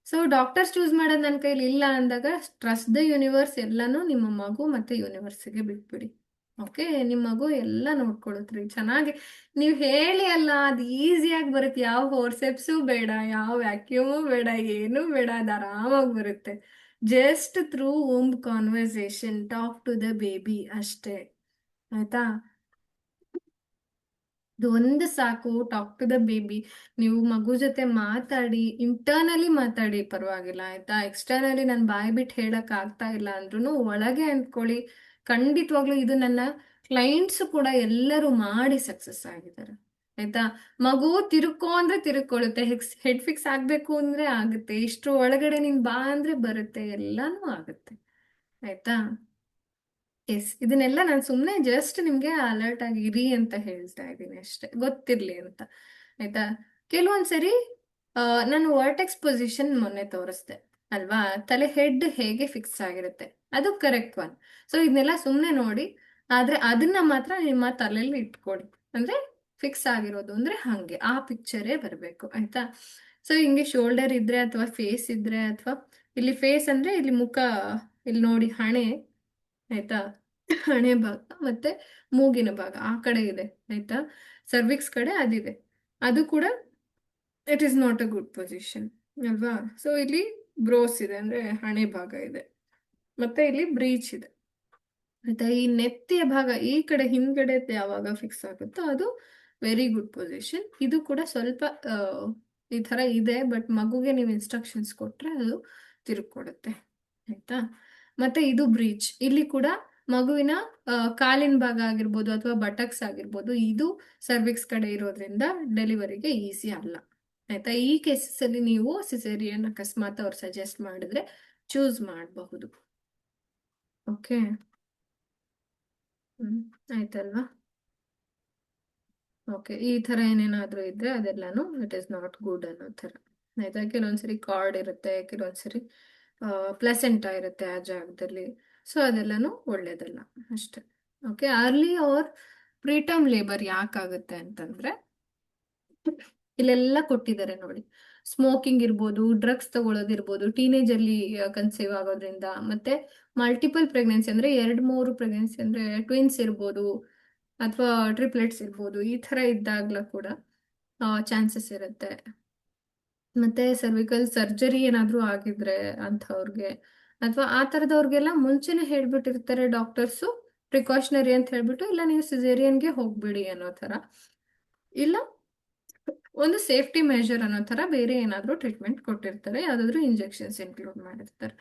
So doctors choose ಮಾಡೋದು ನನ್ನ ಕೈಲಿ ಇಲ್ಲ ಅಂದಾಗ, ಟ್ರಸ್ಟ್ ದ ಯೂನಿವರ್ಸ್. ಎಲ್ಲಾನು ನಿಮ್ಮ ಮಗು ಮತ್ತೆ ಯೂನಿವರ್ಸಿಗೆ ಬಿಟ್ಬಿಡಿ. ಓಕೆ. ನಿಮ್ಮ ಮಗು ಎಲ್ಲ ನೋಡ್ಕೊಳುತ್ರಿ ಚೆನ್ನಾಗಿ. ನೀವು ಹೇಳಿ ಅಲ್ಲ, ಅದು ಈಸಿಯಾಗಿ ಬರುತ್ತೆ. ಯಾವ ಫೋರ್ಸೆಪ್ಸು ಬೇಡ, ಯಾವ ವ್ಯಾಕ್ಯೂಮು ಬೇಡ, ಏನೂ ಬೇಡ, ಅದು ಆರಾಮಾಗಿ ಬರುತ್ತೆ. Just through um conversation, talk to the baby ಅಷ್ಟೇ. ಆಯ್ತಾ? ಇದು ಒಂದು ಸಾಕು. Talk to the baby. ನೀವು ಮಗು ಜೊತೆ ಮಾತಾಡಿ, ಇಂಟರ್ನಲಿ ಮಾತಾಡಿ, ಪರವಾಗಿಲ್ಲ. ಆಯ್ತಾ? ಎಕ್ಸ್ಟರ್ನಲಿ ನಾನು ಬಾಯ್ ಬಿಟ್ಟು ಹೇಳಕ್ ಆಗ್ತಾ ಇಲ್ಲ ಅಂದ್ರೂ ಒಳಗೆ ಅಂದ್ಕೊಳ್ಳಿ. ಖಂಡಿತವಾಗ್ಲೂ ಇದು ನನ್ನ ಕ್ಲೈಂಟ್ಸ್ ಕೂಡ ಎಲ್ಲರೂ ಮಾಡಿ ಸಕ್ಸಸ್ ಆಗಿದ್ದಾರೆ. ಆಯ್ತಾ? ಮಗು ತಿರುಕೋ ಅಂದ್ರೆ ತಿರುಕೊಳ್ಳುತ್ತೆ, ಹೆಡ್ ಫಿಕ್ಸ್ ಆಗ್ಬೇಕು ಅಂದ್ರೆ ಆಗುತ್ತೆ, ಇಷ್ಟ್ರ ಒಳಗಡೆ ನೀನ್ ಬಾ ಅಂದ್ರೆ ಬರುತ್ತೆ, ಎಲ್ಲಾನು ಆಗುತ್ತೆ. ಆಯ್ತಾ? ಎಸ್. ಇದನ್ನೆಲ್ಲ ನಾನು ಸುಮ್ಮನೆ ಜಸ್ಟ್ ನಿಮ್ಗೆ ಅಲರ್ಟ್ ಆಗಿರಿ ಅಂತ ಹೇಳ್ತಾ ಇದ್ದೀನಿ ಅಷ್ಟೇ, ಗೊತ್ತಿರ್ಲಿ ಅಂತ. ಆಯ್ತಾ? ಕೆಲವೊಂದ್ಸರಿ ನಾನು ವರ್ಟೆಕ್ಸ್ ಪೊಸಿಷನ್ ಮೊನ್ನೆ ತೋರಿಸ್ದೆ ಅಲ್ವಾ, ತಲೆ ಹೆಡ್ ಹೇಗೆ ಫಿಕ್ಸ್ ಆಗಿರುತ್ತೆ, ಅದು ಕರೆಕ್ಟ್ ಒನ್. ಸೊ ಇದನ್ನೆಲ್ಲ ಸುಮ್ಮನೆ ನೋಡಿ, ಆದ್ರೆ ಅದನ್ನ ಮಾತ್ರ ನಿಮ್ಮ ತಲೆಯಲ್ಲಿ ಇಟ್ಕೊಳ್ಳಿ. ಅಂದ್ರೆ ಫಿಕ್ಸ್ ಆಗಿರೋದು ಅಂದ್ರೆ ಹಂಗೆ ಆ ಪಿಕ್ಚರೇ ಬರಬೇಕು. ಆಯ್ತಾ? ಸೊ ಹಿಂಗೆ ಶೋಲ್ಡರ್ ಇದ್ರೆ ಅಥವಾ ಫೇಸ್ ಇದ್ರೆ, ಅಥವಾ ಇಲ್ಲಿ ಫೇಸ್ ಅಂದ್ರೆ ಇಲ್ಲಿ ಮುಖ, ಇಲ್ಲಿ ನೋಡಿ ಹಣೆ. ಆಯ್ತಾ? ಹಣೆ ಭಾಗ ಮತ್ತೆ ಮೂಗಿನ ಭಾಗ ಆ ಕಡೆ ಇದೆ. ಆಯ್ತಾ? ಸರ್ವಿಕ್ಸ್ ಕಡೆ ಅದಿದೆ, ಅದು ಕೂಡ it is not a good position ಅಲ್ವಾ. ಸೊ ಇಲ್ಲಿ ಬ್ರೋಸ್ ಇದೆ, ಅಂದ್ರೆ ಹಣೆ ಭಾಗ ಇದೆ, ಮತ್ತೆ ಇಲ್ಲಿ ಬ್ರೀಚ್ ಇದೆ. ಆಯ್ತಾ? ಈ ನೆತ್ತಿಯ ಭಾಗ ಈ ಕಡೆ ಹಿಂದ್ಗಡೆ ಯಾವಾಗ ಫಿಕ್ಸ್ ಆಗುತ್ತೋ ಅದು ವೆರಿ ಗುಡ್ ಪೊಸಿಷನ್. ಇದು ಕೂಡ ಸ್ವಲ್ಪ ಈ ತರ ಇದೆ, ಬಟ್ ಮಗುಗೆ ನೀವು ಇನ್ಸ್ಟ್ರಕ್ಷನ್ಸ್ ಕೊಟ್ರೆ ಅದು ತಿರುಗ್ಕೊಡುತ್ತೆ. ಆಯ್ತಾ? ಮತ್ತೆ ಇದು ಬ್ರೀಚ್. ಇಲ್ಲಿ ಕೂಡ ಮಗುವಿನ ಕಾಲಿನ ಭಾಗ ಆಗಿರ್ಬೋದು ಅಥವಾ ಬಟಕ್ಸ್ ಆಗಿರ್ಬೋದು, ಇದು ಸರ್ವಿಕ್ಸ್ ಕಡೆ ಇರೋದ್ರಿಂದ ಡೆಲಿವರಿಗೆ ಈಸಿ ಅಲ್ಲ. ಆಯ್ತಾ? ಈ ಕೇಸಸ್ ಅಲ್ಲಿ ನೀವು ಸಿಸೇರಿಯನ್ ಅಕಸ್ಮಾತ್ ಅವ್ರು ಸಜೆಸ್ಟ್ ಮಾಡಿದ್ರೆ ಚೂಸ್ ಮಾಡಬಹುದು. ಓಕೆ. ಆಯ್ತಲ್ವಾ? ಓಕೆ. ಈ ತರ ಏನೇನಾದ್ರೂ ಇದ್ರೆ ಅದೆಲ್ಲಾನು ಇಟ್ ಇಸ್ ನಾಟ್ ಗುಡ್ ಅನ್ನೋ ತರ. ಆಯ್ತಾ? ಕೆಲವೊಂದ್ಸರಿ ಕಾರ್ಡ್ ಇರುತ್ತೆ, ಕೆಲವೊಂದ್ಸರಿ ಪ್ಲೆಸೆಂಟಾ ಇರುತ್ತೆ ಆ ಜಾಗದಲ್ಲಿ. ಸೊ ಅದೆಲ್ಲಾನು ಒಳ್ಳೇದಲ್ಲ ಅಷ್ಟೇ. Okay. Early R preterm labour ಯಾಕಾಗುತ್ತೆ ಅಂತಂದ್ರೆ, ಇಲ್ಲೆಲ್ಲ ಕೊಟ್ಟಿದ್ದಾರೆ ನೋಡಿ. ಸ್ಮೋಕಿಂಗ್ ಇರ್ಬೋದು, ಡ್ರಗ್ಸ್ ತಗೊಳ್ಳೋದಿರ್ಬೋದು, ಟೀನೇಜ್ ಅಲ್ಲಿ ಕನ್ಸೀವ್ ಆಗೋದ್ರಿಂದ, ಮತ್ತೆ ಮಲ್ಟಿಪಲ್ ಪ್ರೆಗ್ನೆನ್ಸಿ ಅಂದ್ರೆ 2-3 ಪ್ರೆಗ್ನೆನ್ಸಿ ಅಂದ್ರೆ ಟ್ವಿನ್ಸ್ ಇರ್ಬೋದು ಅಥವಾ ಟ್ರಿಪ್ಲೆಟ್ಸ್ ಇರ್ಬೋದು. ಈ ತರ ಇದ್ದಾಗ್ಲೂ ಕೂಡ ಚಾನ್ಸಸ್ ಇರುತ್ತೆ. ಮತ್ತೆ ಸರ್ವಿಕಲ್ ಸರ್ಜರಿ ಏನಾದ್ರೂ ಆಗಿದ್ರೆ ಅಂಥವ್ರಿಗೆ, ಅಥವಾ ಆ ಥರದವ್ರಿಗೆಲ್ಲ ಮುಂಚೆನೆ ಹೇಳ್ಬಿಟ್ಟಿರ್ತಾರೆ ಡಾಕ್ಟರ್ಸು, ಪ್ರಿಕಾಷನರಿ ಅಂತ ಹೇಳ್ಬಿಟ್ಟು, ಇಲ್ಲ ನೀವು ಸಿಸೇರಿಯನ್ಗೆ ಹೋಗ್ಬಿಡಿ ಅನ್ನೋ ಥರ, ಇಲ್ಲ ಒಂದು ಸೇಫ್ಟಿ ಮೆಷರ್ ಅನ್ನೋ ಥರ ಬೇರೆ ಏನಾದರೂ ಟ್ರೀಟ್ಮೆಂಟ್ ಕೊಟ್ಟಿರ್ತಾರೆ, ಯಾವುದಾದ್ರೂ ಇಂಜೆಕ್ಷನ್ಸ್ ಇನ್ಕ್ಲೂಡ್ ಮಾಡಿರ್ತಾರೆ.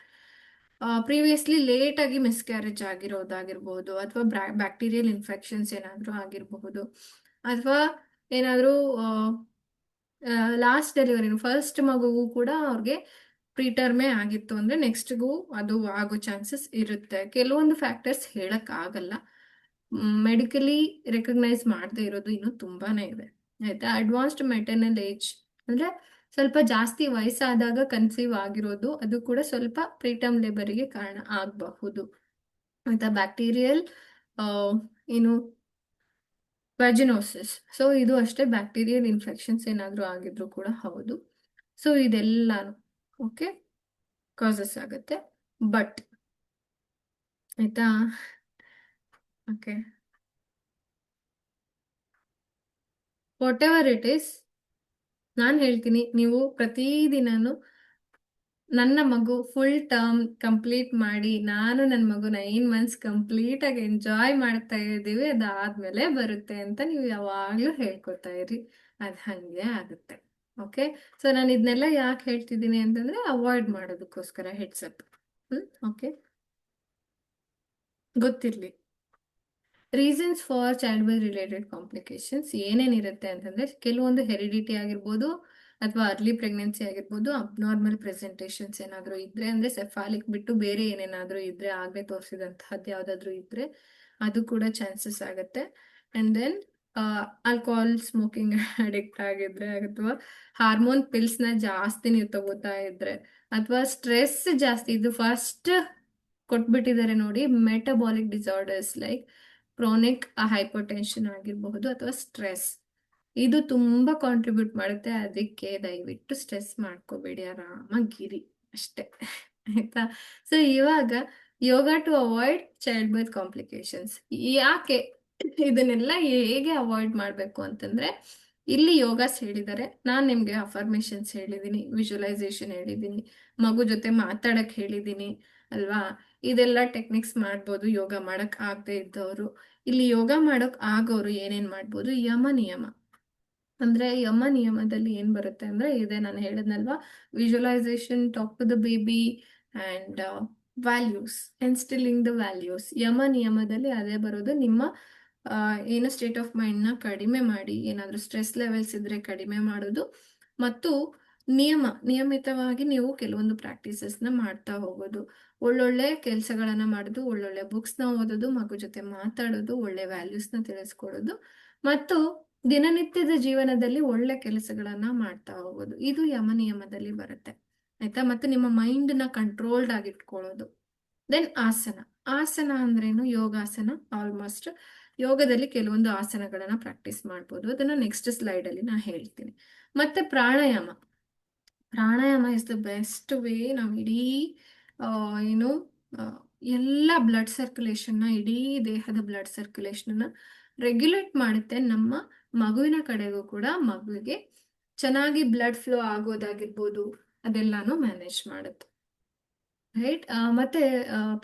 ಪ್ರೀವಿಯಸ್ಲಿ ಲೇಟ್ ಆಗಿ ಮಿಸ್ಕ್ಯಾರೇಜ್ ಆಗಿರೋದಾಗಿರ್ಬೋದು, ಅಥವಾ ಬ್ಯಾಕ್ಟೀರಿಯಲ್ ಇನ್ಫೆಕ್ಷನ್ಸ್ ಏನಾದರೂ ಆಗಿರಬಹುದು, ಅಥವಾ ಏನಾದರೂ ಲಾಸ್ಟ್ ಡೆಲಿವರಿ ಫಸ್ಟ್ ಮಗುಗೂ ಕೂಡ ಅವ್ರಿಗೆ ಪ್ರೀಟರ್ಮೇ ಆಗಿತ್ತು ಅಂದ್ರೆ ನೆಕ್ಸ್ಟ್ಗೂ ಅದು ಆಗೋ ಚಾನ್ಸಸ್ ಇರುತ್ತೆ. ಕೆಲವೊಂದು ಫ್ಯಾಕ್ಟರ್ಸ್ ಹೇಳಕ್ ಆಗಲ್ಲ. ಮೆಡಿಕಲಿ ರೆಕಗ್ನೈಸ್ ಮಾಡದೇ ಇರೋದು ಇನ್ನೂ ತುಂಬಾನೇ ಇದೆ. ಆಯ್ತಾ, ಅಡ್ವಾನ್ಸ್ಡ್ ಮೆಟರ್ನಲ್ ಏಜ್ ಅಂದ್ರೆ ಸ್ವಲ್ಪ ಜಾಸ್ತಿ ವಯಸ್ಸಾದಾಗ ಕನ್ಸೀವ್ ಆಗಿರೋದು, ಅದು ಕೂಡ ಸ್ವಲ್ಪ ಪ್ರೀಟರ್ಮ್ ಲೇಬರಿಗೆ ಕಾರಣ ಆಗಬಹುದು. ಆಯ್ತಾ, ಬ್ಯಾಕ್ಟೀರಿಯಲ್ ಏನು ವ್ಯಾಜಿನೋಸಿಸ್, ಸೊ ಇದು ಅಷ್ಟೇ ಬ್ಯಾಕ್ಟೀರಿಯಲ್ ಇನ್ಫೆಕ್ಷನ್ಸ್ ಏನಾದರೂ ಆಗಿದ್ರು ಕೂಡ ಹೌದು. ಸೊ ಇದೆಲ್ಲಾನು ಓಕೆ ಕಾಸಸ್ ಆಗುತ್ತೆ. ಬಟ್ ಆಯ್ತಾ, okay, what ever it is, ನಾನು ಹೇಳ್ತೀನಿ, ನೀವು ಪ್ರತಿದಿನನೂ ನನ್ನ ಮಗು ಫುಲ್ ಟರ್ಮ್ ಕಂಪ್ಲೀಟ್ ಮಾಡಿ, ನಾನು ನನ್ನ ಮಗು 9 months ಕಂಪ್ಲೀಟ್ ಆಗಿ ಎಂಜಾಯ್ ಮಾಡ್ತಾ ಇದ್ದೀವಿ, ಅದಾದ್ಮೇಲೆ ಬರುತ್ತೆ ಅಂತ ನೀವು ಯಾವಾಗ್ಲೂ ಹೇಳ್ಕೊತಾ ಇರಿ, ಅದು ಹಂಗೆ ಆಗುತ್ತೆ. ಓಕೆ, ಸೊ ನಾನು ಇದನ್ನೆಲ್ಲ ಯಾಕೆ ಹೇಳ್ತಿದ್ದೀನಿ ಅಂತಂದ್ರೆ ಅವಾಯ್ಡ್ ಮಾಡೋದಕ್ಕೋಸ್ಕರ, ಹೆಡ್ಸಪ್. ಓಕೆ, ಗೊತ್ತಿರ್ಲಿ. Reasons for child birth related complications ಏನೇನಿರುತ್ತೆ ಅಂತಂದ್ರೆ, ಕೆಲವೊಂದು ಹೆರಿಡಿಟಿ ಆಗಿರ್ಬೋದು, ಅಥವಾ ಅರ್ಲಿ ಪ್ರೆಗ್ನೆನ್ಸಿ ಆಗಿರ್ಬೋದು, ಅಬ್ನಾರ್ಮಲ್ ಪ್ರೆಸೆಂಟೇಷನ್ಸ್ ಏನಾದರೂ ಇದ್ರೆ, ಅಂದ್ರೆ ಸೆಫಾಲಿಕ್ ಬಿಟ್ಟು ಬೇರೆ ಏನೇನಾದರೂ ಇದ್ರೆ, ಆಗಲೇ ತೋರಿಸಿದಂತಹದ್ದು ಯಾವುದಾದ್ರೂ ಇದ್ರೆ, ಅದು ಕೂಡ ಚಾನ್ಸಸ್ ಆಗುತ್ತೆ. And then alcohol smoking addict ಆಗಿದ್ರೆ, ಅಥವಾ ಹಾರ್ಮೋನ್ ಪಿಲ್ಸ್ನ ಜಾಸ್ತಿ ನೀವು ತಗೋತಾ ಇದ್ರೆ, ಅಥವಾ ಸ್ಟ್ರೆಸ್ ಜಾಸ್ತಿ, ಇದು ಫಸ್ಟ್ ಕೊಟ್ಬಿಟ್ಟಿದ್ದಾರೆ ನೋಡಿ, metabolic disorders like chronic hypertension ಆಗಿರಬಹುದು, ಅಥವಾ ಸ್ಟ್ರೆಸ್, ಇದು ತುಂಬಾ ಕಾಂಟ್ರಿಬ್ಯೂಟ್ ಮಾಡುತ್ತೆ. ಅದಕ್ಕೆ ದಯವಿಟ್ಟು ಸ್ಟ್ರೆಸ್ ಮಾಡ್ಕೋಬೇಡಿ, ಆರಾಮಾಗಿರಿ ಅಷ್ಟೇ. ಆಯ್ತಾ, ಸೊ ಇವಾಗ yoga to avoid child birth complications. ಯಾಕೆ ಇದನ್ನೆಲ್ಲ ಹೇಗೆ ಅವಾಯ್ಡ್ ಮಾಡಬೇಕು ಅಂತಂದ್ರೆ, ಇಲ್ಲಿ ಯೋಗಾಸ್ ಹೇಳಿದ್ದಾರೆ, ನಾನು ನಿಮ್ಗೆ ಅಫರ್ಮೇಶನ್ಸ್ ಹೇಳಿದ್ದೀನಿ, ವಿಜುವಲೈಸೇಷನ್ ಹೇಳಿದ್ದೀನಿ, ಮಗು ಜೊತೆ ಮಾತಾಡಕ್ ಹೇಳಿದ್ದೀನಿ ಅಲ್ವಾ. ಇದೆಲ್ಲ ಟೆಕ್ನಿಕ್ಸ್ ಮಾಡ್ಬೋದು ಯೋಗ ಮಾಡಕ್ ಆಗದೆ ಇದ್ದವರು. ಇಲ್ಲಿ ಯೋಗ ಮಾಡಕ್ ಆಗೋರು ಏನೇನ್ ಮಾಡ್ಬೋದು, ಯಮ ನಿಯಮ. ಅಂದ್ರೆ ಯಮ ನಿಯಮದಲ್ಲಿ ಏನ್ ಬರುತ್ತೆ ಅಂದ್ರೆ, ಇದೆ ನಾನು ಹೇಳದ್ನಲ್ವಾ, visualisation, talk to the baby and values, instilling the values. ಯಮ ನಿಯಮದಲ್ಲಿ ಅದೇ ಬರೋದು. ನಿಮ್ಮ ಏನು ಸ್ಟೇಟ್ ಆಫ್ ಮೈಂಡ್ ನ ಕಡಿಮೆ ಮಾಡಿ, ಏನಾದ್ರೂ ಸ್ಟ್ರೆಸ್ ಲೆವೆಲ್ಸ್ ಇದ್ರೆ ಕಡಿಮೆ ಮಾಡೋದು, ಮತ್ತು ನಿಯಮಿತವಾಗಿ ನೀವು ಕೆಲವೊಂದು ಪ್ರಾಕ್ಟೀಸಸ್ ನ ಮಾಡ್ತಾ ಹೋಗೋದು, ಒಳ್ಳೊಳ್ಳೆ ಕೆಲಸಗಳನ್ನ ಮಾಡೋದು, ಒಳ್ಳೊಳ್ಳೆ ಬುಕ್ಸ್ ನ ಓದೋದು, ಮಗು ಜೊತೆ ಮಾತಾಡೋದು, ಒಳ್ಳೆ ವ್ಯಾಲ್ಯೂಸ್ ನ ತಿಳಿಸ್ಕೊಡೋದು, ಮತ್ತು ದಿನನಿತ್ಯದ ಜೀವನದಲ್ಲಿ ಒಳ್ಳೆ ಕೆಲಸಗಳನ್ನ ಮಾಡ್ತಾ ಹೋಗೋದು, ಇದು ಯಮ ನಿಯಮದಲ್ಲಿ ಬರುತ್ತೆ. ಆಯ್ತಾ, ಮತ್ತೆ ನಿಮ್ಮ ಮೈಂಡ್ ನ ಕಂಟ್ರೋಲ್ಡ್ ಆಗಿಟ್ಕೊಳ್ಳೋದು. ದೆನ್ ಆಸನ. ಆಸನ ಅಂದ್ರೇನು, ಯೋಗಾಸನ. ಆಲ್ಮೋಸ್ಟ್ ಯೋಗದಲ್ಲಿ ಕೆಲವೊಂದು ಆಸನಗಳನ್ನ ಪ್ರಾಕ್ಟೀಸ್ ಮಾಡ್ಬೋದು, ಅದನ್ನ ನೆಕ್ಸ್ಟ್ ಸ್ಲೈಡ್ ಅಲ್ಲಿ ನಾ ಹೇಳ್ತೀನಿ. ಮತ್ತೆ ಪ್ರಾಣಾಯಾಮ. ಪ್ರಾಣಾಯಾಮ ಇಸ್ ದ ಬೆಸ್ಟ್ ವೇ. ನಾವು ಇಡೀ ಏನು ಎಲ್ಲ ಬ್ಲಡ್ ಸರ್ಕ್ಯುಲೇಷನ್ನ, ಇಡೀ ದೇಹದ ಬ್ಲಡ್ ಸರ್ಕ್ಯುಲೇಷನ್ನ ರೆಗ್ಯುಲೇಟ್ ಮಾಡುತ್ತೆ. ನಮ್ಮ ಮಗುವಿನ ಕಡೆಗೂ ಕೂಡ ಮಗುವಿಗೆ ಚೆನ್ನಾಗಿ ಬ್ಲಡ್ ಫ್ಲೋ ಆಗೋದಾಗಿರ್ಬೋದು, ಅದೆಲ್ಲಾನು ಮ್ಯಾನೇಜ್ ಮಾಡುತ್ತೆ. ರೈಟ್, ಮತ್ತೆ